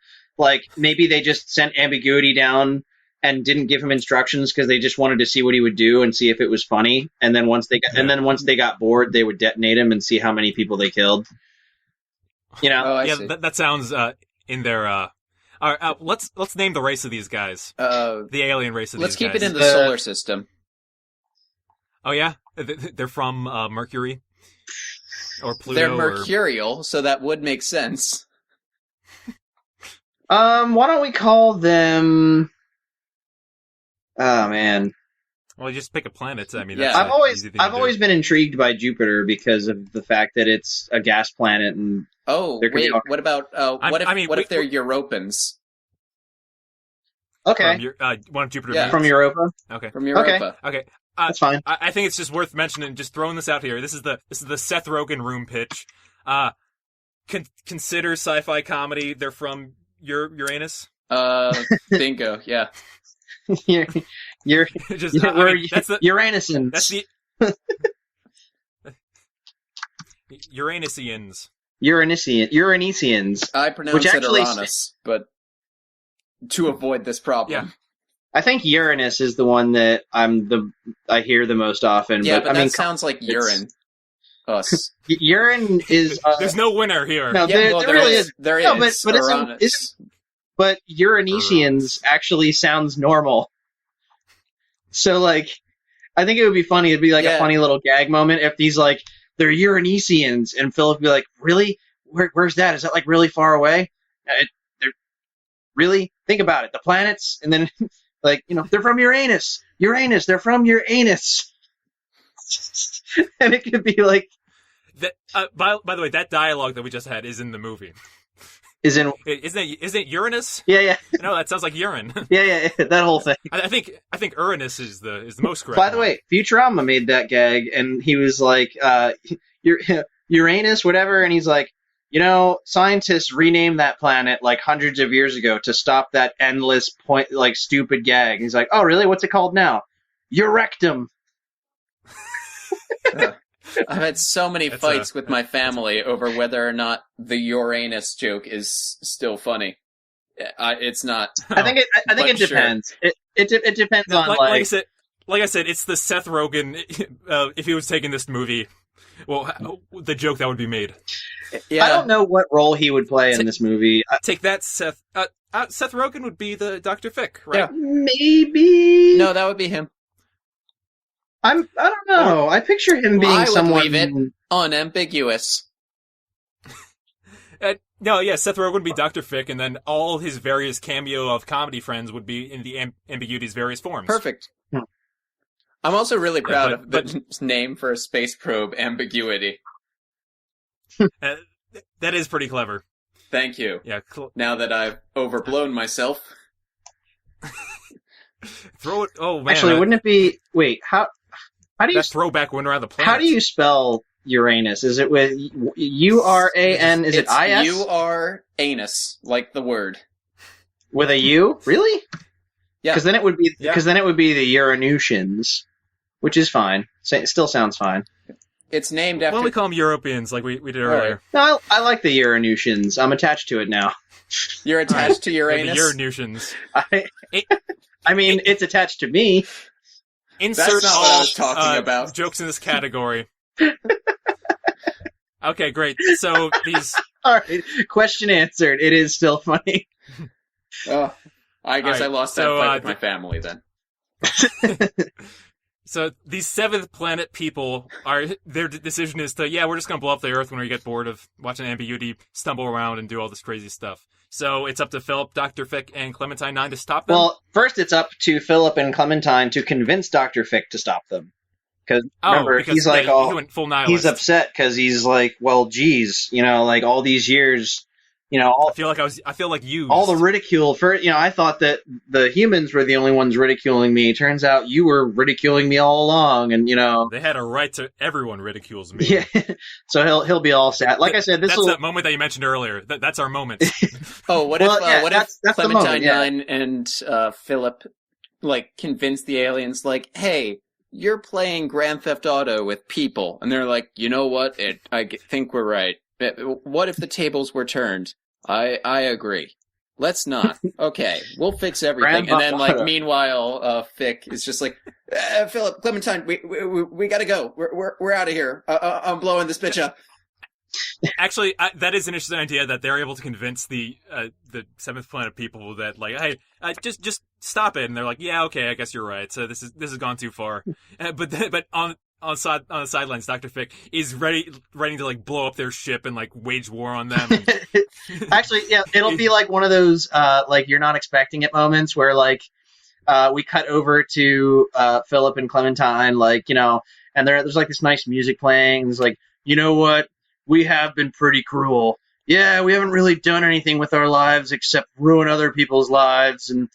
Maybe they just sent ambiguity down and didn't give him instructions because they just wanted to see what he would do and see if it was funny. And then once they got bored, they would detonate him and see how many people they killed. That sounds in their. All right, let's name the race of these guys. The alien race of these guys. Let's keep it in the solar system. Oh yeah, they're from Mercury or Pluto. They're mercurial, so that would make sense. Why don't we call them? Oh man. Well, you just pick a planet. I mean, I've always been intrigued by Jupiter because of the fact that it's a gas planet and. Oh wait, what about what if they're Europans? Okay. One of Jupiter. Yeah. From Europa. Okay. From Europa. Okay. That's fine. I think it's just worth mentioning, just throwing this out here. This is the Seth Rogen room pitch. Consider sci-fi comedy. They're from Uranus. Bingo. Yeah. You're just that's the Uranusans. That's the Uranisians. Uranisians. I pronounce it Uranus, but to avoid this problem. Yeah. I think Uranus is the one that I hear the most often. Yeah, but that sounds like urine. Us. Urine is. There's no winner here. No, there really is. There no, is. But but Uranesians actually sounds normal. So, like, I think it would be funny. It'd be like a funny little gag moment if these, like, they're Uranesians, and Philip would be like, really? Where's that? Is that, like, really far away? Really? Think about it. The planets? And then, like, they're from Uranus. Uranus, they're from your anus. And it could be like... That, by the way, that dialogue that we just had is in the movie. Isn't it Uranus? Yeah. No, that sounds like urine. Yeah, that whole thing. I think Uranus is the most correct. By the way, Futurama made that gag, and he was like, Uranus, whatever, and he's like, scientists renamed that planet like hundreds of years ago to stop that endless stupid gag. And he's like, oh, really? What's it called now? Urectum. I've had so many fights with my family over whether or not the Uranus joke is still funny. It's not. I think it depends. Sure. It depends on like I said, it's the Seth Rogen. If he was taking this movie, well, the joke that would be made. Yeah. I don't know what role he would play in this movie. Take that, Seth. Seth Rogen would be the Dr. Fick, right? Yeah. Maybe. No, that would be him. I don't know. I picture him being someone... I would leave it unambiguous. No, yeah, Seth Rogen would be Dr. Fick, and then all his various cameo of comedy friends would be in the ambiguity's various forms. Perfect. I'm also really proud of the name for a space probe, Ambiguity. That is pretty clever. Thank you. Yeah. Now that I've overblown myself. Throw it... Oh, man. Actually, wouldn't it be... Wait, how do you... That throwback went around the planet. How do you spell Uranus? Is it with U-R-A-N? Is it I-S? U-R-anus, like the word. With a U? Really? Yeah. Because then it would be the Uranutians, which is fine. It still sounds fine. It's named after... Why don't we call them Europeans, like we did earlier? No, I like the Uranutians. I'm attached to it now. You're attached to Uranus? The Uranutians. I mean, it's attached to me. Insert That's not what I was talking about. Jokes in this category. Okay, great. So these... All right, question answered. It is still funny. Oh, I guess I lost that fight with my family then. So these seventh planet people their decision is to, we're just going to blow up the Earth when we get bored of watching Ambiguity stumble around and do all this crazy stuff. So it's up to Philip, Dr. Fick, and Clementine 9 to stop them? Well, first it's up to Philip and Clementine to convince Dr. Fick to stop them. Because remember, he's like, he went full nihilist. He's upset because he's like, well, geez, like all these years, I feel like used. All the ridicule for, I thought that the humans were the only ones ridiculing me. Turns out you were ridiculing me all along, and they had a right to everyone ridicules me. Yeah, so he'll be all sad. Like I said, that's that moment that you mentioned earlier. That's our moment. Oh, what if Clementine 9 and Philip convince the aliens hey, you're playing Grand Theft Auto with people, and they're like, you know what? I think we're right. What if the tables were turned? I agree. Let's not. Okay, we'll fix everything. And then, meanwhile, Fick is just like, Philip, Clementine, we gotta go. We're out of here. I'm blowing this bitch up. Actually, that is an interesting idea that they're able to convince the seventh planet people that hey, just stop it. And they're like, yeah, okay, I guess you're right. So this has gone too far. But on the sidelines, Dr. Fick is ready to blow up their ship and wage war on them. Actually, yeah, it'll be one of those you're not expecting it moments where we cut over to Philip and Clementine, and there's this nice music playing. And it's you know what? We have been pretty cruel. Yeah, we haven't really done anything with our lives except ruin other people's lives. And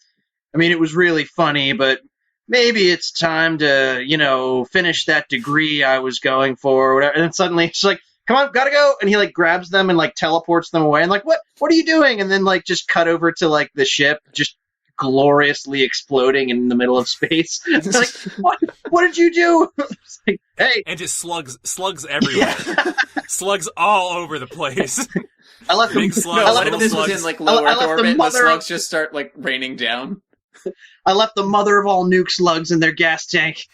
I mean, it was really funny, but maybe it's time to, finish that degree I was going for or whatever. And then suddenly it's come on, gotta go. And he grabs them and teleports them away. And what are you doing? And then just cut over to the ship just gloriously exploding in the middle of space. It's what did you do? It's hey. And just slugs everywhere. Yeah. Slugs all over the place. I left big slugs. What if this was in low Earth orbit? The slugs just start raining down. I left the mother of all nuke slugs in their gas tank.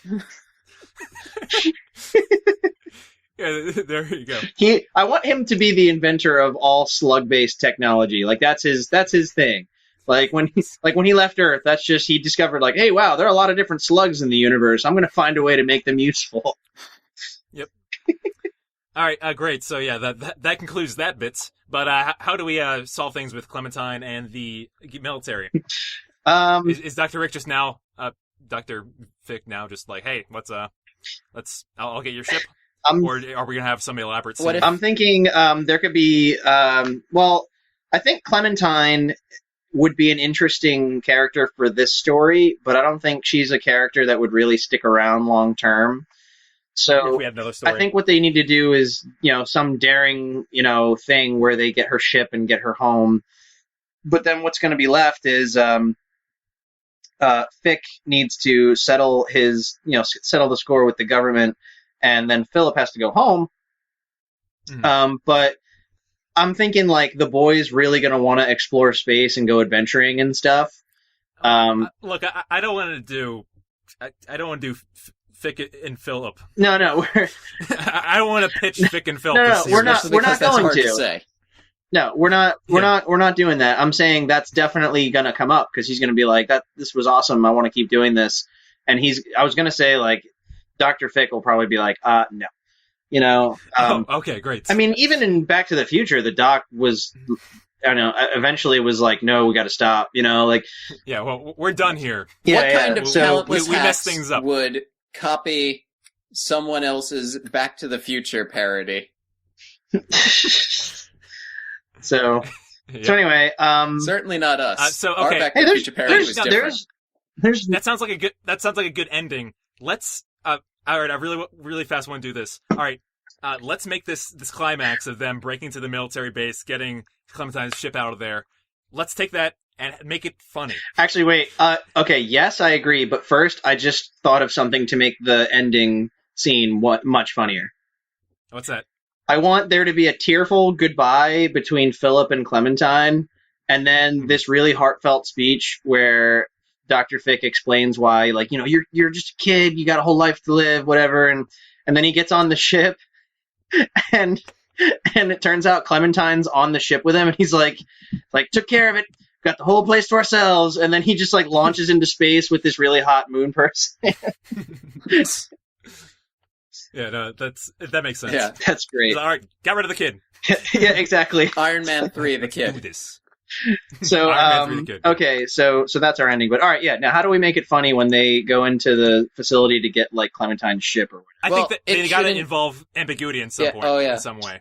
Yeah, there you go. I want him to be the inventor of all slug-based technology. Like that's his thing. Like when he left Earth, that's just he discovered like, hey, wow, there are a lot of different slugs in the universe. I'm going to find a way to make them useful. Yep. All right, great. So yeah, that concludes that bit. But how do we solve things with Clementine and the military? Is Dr. Rick just now, Dr. Fick now just like, hey, I'll get your ship? Or are we going to have some elaborate scene? I'm thinking there could be, I think Clementine would be an interesting character for this story, but I don't think she's a character that would really stick around long term. So if we had another story. I think what they need to do is, some daring, thing where they get her ship and get her home. But then what's going to be left is Fick needs to settle the score with the government, and then Philip has to go home. Mm-hmm. But I'm thinking like the boy's really going to want to explore space and go adventuring and stuff. Look, I don't want to do. I don't want to do Fick and Philip. No. I don't want to pitch Fick and Philip. No, we're not going to say. No, we're not doing that. I'm saying that's definitely going to come up because he's going to be like, this was awesome. I want to keep doing this. And I was going to say like, Dr. Fick will probably be like, no. Okay, great. I mean, even in Back to the Future, the doc was, eventually was like, no, we got to stop, like. Yeah, well, we're done here. What kind of talentless we hacks mess things up. Would copy someone else's Back to the Future parody? So anyway, certainly not us. Okay. Our Back to the Future parody was different. That sounds like a good ending. Let's all right, I really fast want to do this. All right, let's make this climax of them breaking to the military base, getting Clementine's ship out of there. Let's take that and make it funny. Actually, wait. Okay, yes, I agree. But first, I just thought of something to make the ending scene much funnier. What's that? I want there to be a tearful goodbye between Philip and Clementine, and then this really heartfelt speech where Dr. Fick explains why, like, you're just a kid, you got a whole life to live, whatever, and then he gets on the ship, and it turns out Clementine's on the ship with him, and he's like took care of it, got the whole place to ourselves, and then he just like launches into space with this really hot moon person. Yeah, no, that makes sense. Yeah, that's great. All right, get rid of the kid. Yeah, exactly. Iron Man 3, the kid. Let's do this. So, okay, so that's our ending. But all right, yeah. Now, how do we make it funny when they go into the facility to get like Clementine's ship or whatever? I think that they got to involve ambiguity in some point. Oh, yeah. In some way.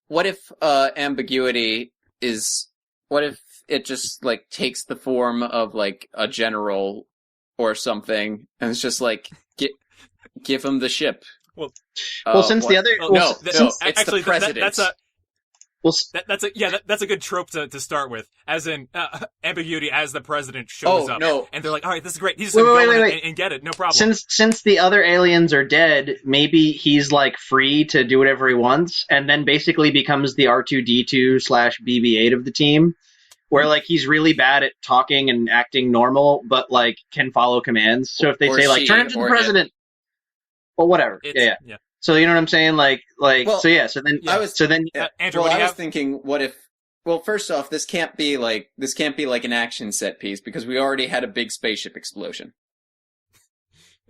What if ambiguity is? What if it just like takes the form of like a general or something, and it's just like give him the ship. Well, since the other it's the president. That's a good trope to start with, as in ambiguity as the president shows up. No. And they're like, all right, this is great. He's just going to go and get it, no problem. Since the other aliens are dead, maybe he's like free to do whatever he wants, and then basically becomes the R2D2/BB-8 of the team, where like he's really bad at talking and acting normal, but like can follow commands. So if they say like turn to the president. Well, whatever. Yeah. So you know what I'm saying? Andrew, I was thinking, what if? Well, first off, this can't be like an action set piece because we already had a big spaceship explosion.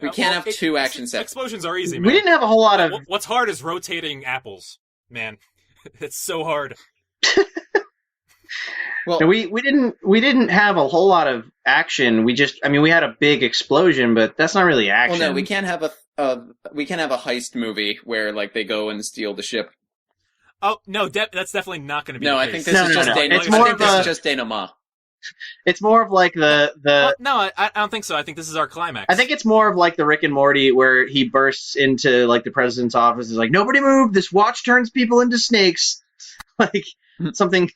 We can't have two action sets. Explosions are easy, man. We didn't have a whole lot of. What's hard is rotating apples, man. It's so hard. Well, no, we didn't have a whole lot of action. We had a big explosion, but that's not really action. Well, no, we can't have a heist movie where like they go and steal the ship. Oh no, that's definitely not going to be. No, the I case. think this is just Dana. It's more this is just denouement. It's more of like the. No, I don't think so. I think this is our climax. I think it's more of like the Rick and Morty where he bursts into like the president's office. Is like, nobody move. This watch turns people into snakes. Like something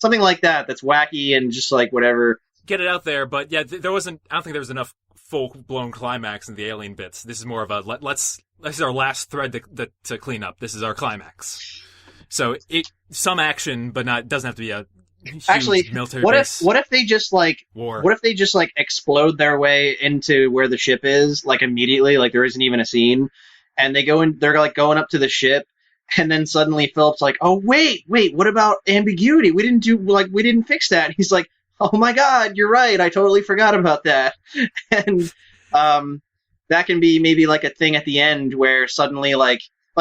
like that. That's wacky and just like whatever. Get it out there, but yeah, there wasn't. I don't think there was enough full-blown climax in the alien bits. This is more of a this is our last thread to clean up. This is our climax. So some action, but doesn't have to be a Actually, military what base. if they just like War. What if they just like explode their way into where the ship is, like immediately, like there isn't even a scene, and they go in, they're like going up to the ship, and then suddenly Philip's like, "Oh wait, what about ambiguity? We didn't fix that." And he's like, "Oh my God, you're right. I totally forgot about that." And that can be maybe like a thing at the end where suddenly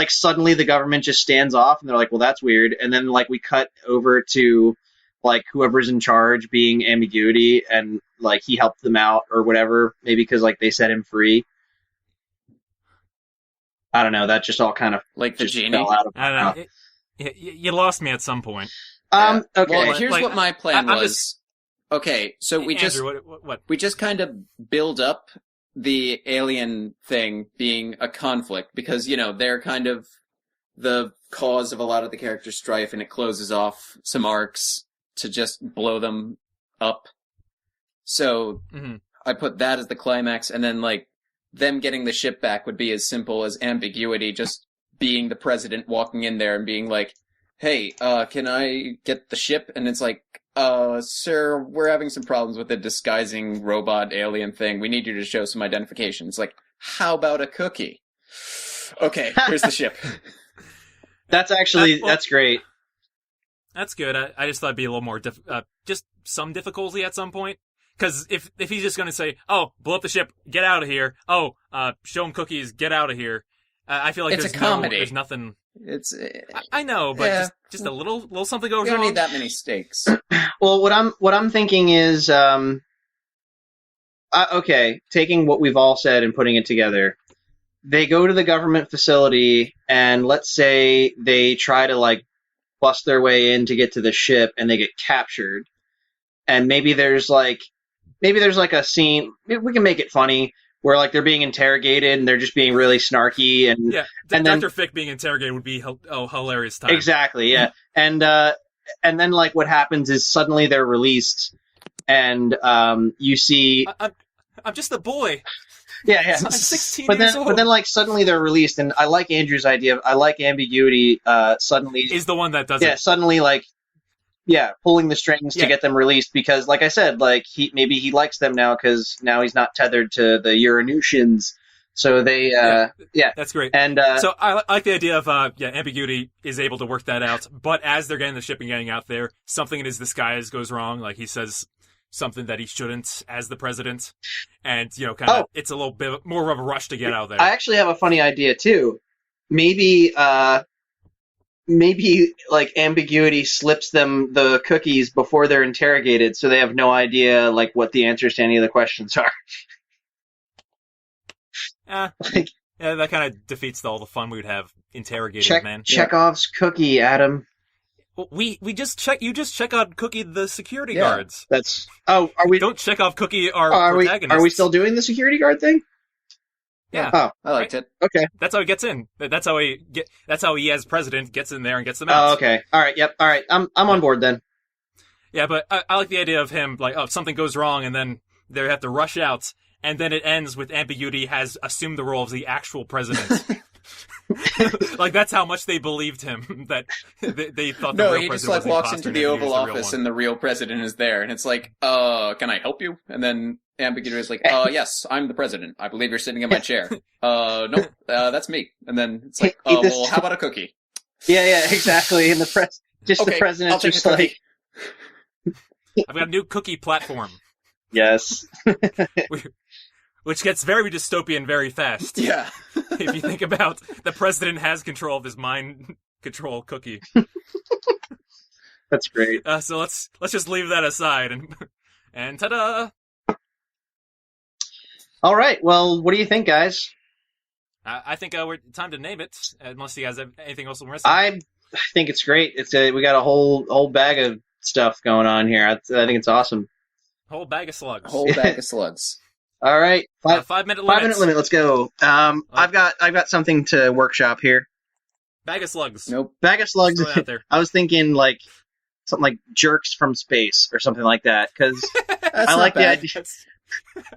suddenly the government just stands off, and they're like, "Well, that's weird," and then like we cut over to like whoever's in charge being ambiguity, and like he helped them out or whatever, maybe because like they set him free. I don't know. That just all kind of like the just genie. fell out of I don't know. You lost me at some point. Yeah. Okay. Well, here's what my plan was. Okay, so we Andrew, what? we just kind of build up the alien thing being a conflict because they're kind of the cause of a lot of the character strife, and it closes off some arcs to just blow them up. So I put that as the climax, and then like them getting the ship back would be as simple as ambiguity just being the president walking in there and being like, "Hey, can I get the ship?" And it's like, "Sir, we're having some problems with the disguising robot alien thing. We need you to show some identification." It's like, "How about a cookie?" Okay, here's the ship. That's actually that's great. That's good. I just thought it'd be a little more just some difficulty at some point. Because if he's just going to say, "Oh, blow up the ship, get out of here," "Oh, show him cookies, get out of here," I feel like it's there's a comedy. there's nothing. It's I know, but yeah. just a little something goes You don't wrong. need that many stakes. Well, what I'm thinking is, okay, taking what we've all said and putting it together. They go to the government facility, and let's say they try to like bust their way in to get to the ship, and they get captured. And maybe there's like a scene. We can make it funny where like they're being interrogated and they're just being really snarky, and yeah, and Dr. then, Fick being interrogated would be hilarious time. Exactly, yeah. And then like what happens is suddenly they're released, and you see I'm just a boy. Yeah. I'm 16 years old. But then like suddenly they're released, and I like Andrew's idea. I like ambiguity. Suddenly is the one that does it. it. Suddenly like pulling the strings to get them released, because like I said, like he likes them now because now he's not tethered to the Uranutians. So they that's great. And so I like the idea of ambiguity is able to work that out, but as they're getting the ship and getting out there, something in his disguise goes wrong. Like he says something that he shouldn't as the president, and it's a little bit more of a rush to get out there. I actually have a funny idea too. Maybe like ambiguity slips them the cookies before they're interrogated, so they have no idea like what the answers to any of the questions are. That kind of defeats all the fun we would have interrogating, man. Chekhov's cookie, Adam. Well, we just check. You just check out Cookie the security guards. That's are we? Don't check off Cookie our protagonists. Are we still doing the security guard thing? Yeah. Oh, I liked it. Okay. That's how he gets in. That's how he as president gets in there and gets them out. Oh, okay. All right. Yep. All right. I'm on board then. Yeah, but I like the idea of him like, something goes wrong and then they have to rush out, and then it ends with ambiguity has assumed the role of the actual president. Like that's how much they believed him that they thought the real president was the imposter. No, he just like walks into the Oval Office and the real president is there, and it's like, can I help you? And then ambiguity is like, yes, I'm the president. I believe you're sitting in my chair. No, that's me. And then it's like, well, how about a cookie? Yeah, exactly. And the president's just like, I've got a new cookie platform. Yes. Which gets very dystopian very fast. Yeah. If you think about the president has control of his mind control cookie. That's great. So let's just leave that aside and ta-da! All right. Well, what do you think, guys? I think we're time to name it. Unless you guys have anything else we're missing. I think it's great. We got a whole bag of stuff going on here. I think it's awesome. Whole bag of slugs. Whole bag of slugs. All right, 5-minute limit. 5-minute limit. Let's go. I've got something to workshop here. Bag of slugs. Nope. Bag of slugs. Out there. I was thinking like something like jerks from space or something like that, because I like the idea.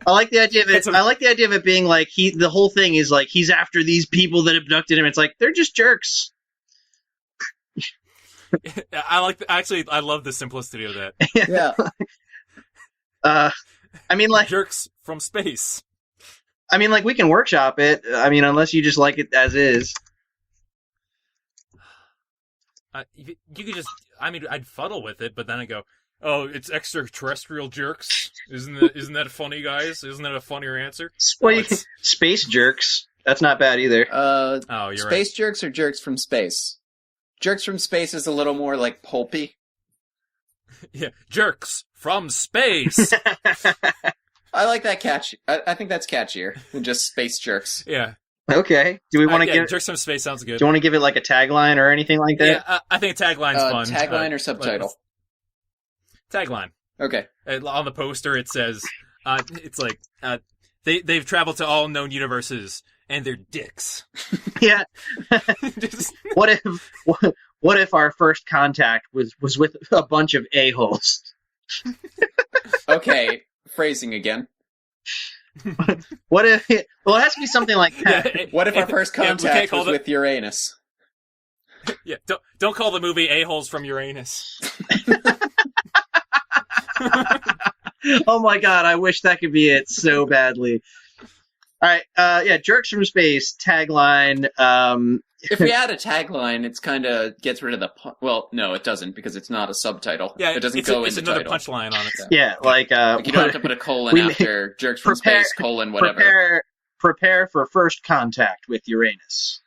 I like the idea of it. I like the idea of it being like the whole thing is like he's after these people that abducted him. It's like they're just jerks. I love the simplicity of that. Yeah. I mean, like jerks from space. I mean, like we can workshop it. I mean, unless you just like it as is. You could just. I mean, I'd fuddle with it, but then I go, "Oh, it's extraterrestrial jerks." Isn't that funny, guys? Isn't that a funnier answer? Space jerks. That's not bad either. You're space right. jerks or jerks from space? Jerks from space is a little more like pulpy. Yeah, jerks from space. I like that catch. I think that's catchier than just space jerks. Yeah. Okay. Do we want to give jerks from space sounds good? Do you want to give it like a tagline or anything like that? Yeah, I think a tagline's fun. Tagline or subtitle? Tagline. Okay. On the poster, it says, "It's like they've traveled to all known universes and they're dicks." Yeah. What if our first contact was with a bunch of a-holes? Okay, phrasing again. What if? Well, it has to be something like that. Yeah, what if our first contact was with Uranus? Yeah, don't call the movie A-Holes from Uranus. Oh my god, I wish that could be it so badly. Alright, yeah, Jerks from Space, tagline. If we add a tagline, it's kind of gets rid of the... Well, no, it doesn't, because it's not a subtitle. Yeah, it doesn't go in it's the another title. punchline on it. Yeah, like you don't have to put a colon after Jerks from Space, colon, whatever. Prepare for first contact with Uranus.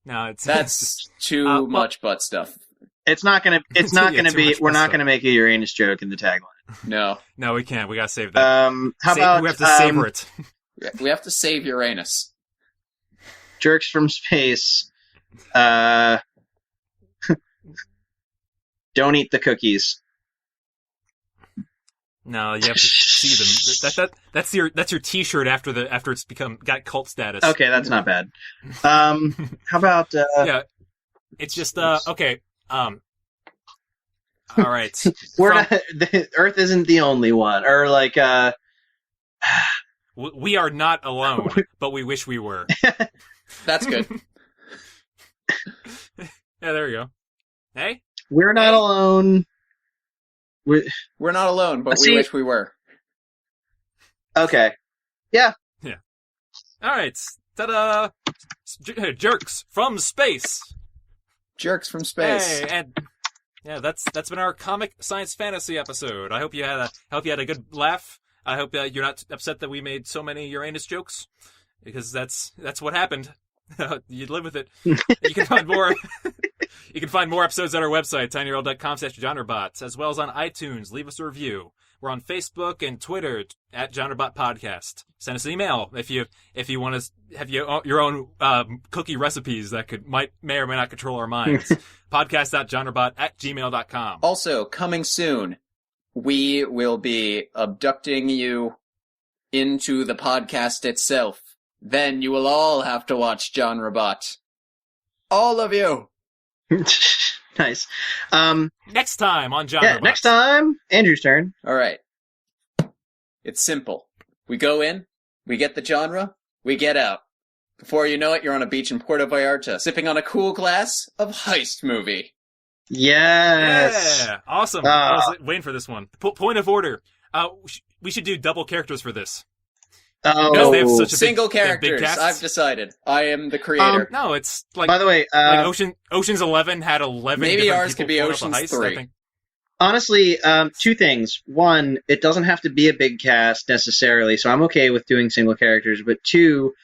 No, that's too much butt stuff. It's not gonna be. We're not gonna make a Uranus joke in the tagline. No, we can't. We gotta save that. How about we have to savor it? We have to save Uranus. Jerks from Space. Don't eat the cookies. No, you have to see them. That's your T-shirt after it's got cult status. Okay, that's not bad. How about? Yeah, it's just okay. All right. The Earth isn't the only one, or like we are not alone, but we wish we were. That's good. Yeah, there we go. Hey, we're not alone. We're not alone, but we wish we were. Okay. Yeah. Yeah. All right. Ta-da! Jerks from space. Jerks from space. Hey, and yeah, that's been our comic science fantasy episode. I hope you had a good laugh. I hope you're not upset that we made so many Uranus jokes, because that's what happened. You live with it. You can find more. You can find more episodes at our website, tinyurl.com/genrebots, as well as on iTunes. Leave us a review. We're on Facebook and Twitter at Genrebot Podcast. Send us an email if you want to have your own cookie recipes that may or may not control our minds. podcast.genrebot@gmail.com. Also, coming soon, we will be abducting you into the podcast itself. Then you will all have to watch Genrebot. All of you. Nice. Next time on Genrebot. Yeah, next time, Andrew's turn. All right. It's simple. We go in, we get the genre, we get out. Before you know it, you're on a beach in Puerto Vallarta, sipping on a cool glass of Heist movie. Yes. Yeah, awesome. I was waiting for this one. Point of order. We should do double characters for this. Oh, they have such a single big characters. cast. I've decided. I am the creator. No, it's like. By the way, like Ocean's 11 had 11. Maybe ours people could be pulling Ocean's up a heist, 3. I think. Honestly, two things. One, it doesn't have to be a big cast necessarily, so I'm okay with doing single characters. But two,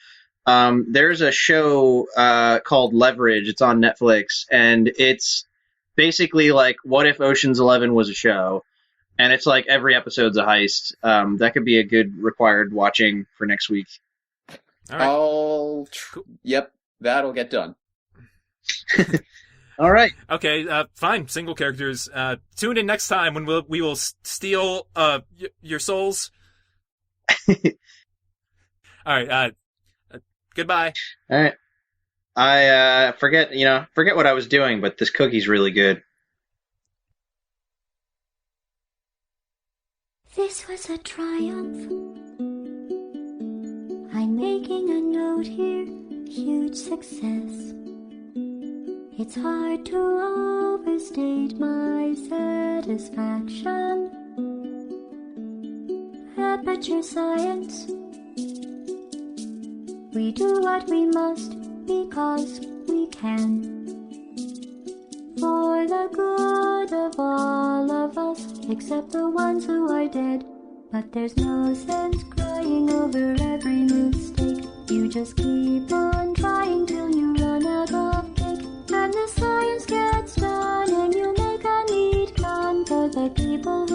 there's a show called Leverage. It's on Netflix, and it's basically like, what if Ocean's 11 was a show? And it's like every episode's a heist. That could be a good required watching for next week. All right. Yep, that'll get done. All right. Okay, fine. Single characters. Tune in next time when we will steal your souls. All right. Goodbye. All right. I forget what I was doing, but this cookie's really good. This was a triumph. I'm making a note here. Huge success. It's hard to overstate my satisfaction. Aperture science. We do what we must because we can. For the good of all of us, except the ones who are dead. But there's no sense crying over every mistake. You just keep on trying till you run out of cake. And the science gets done and you make a neat gun for the people who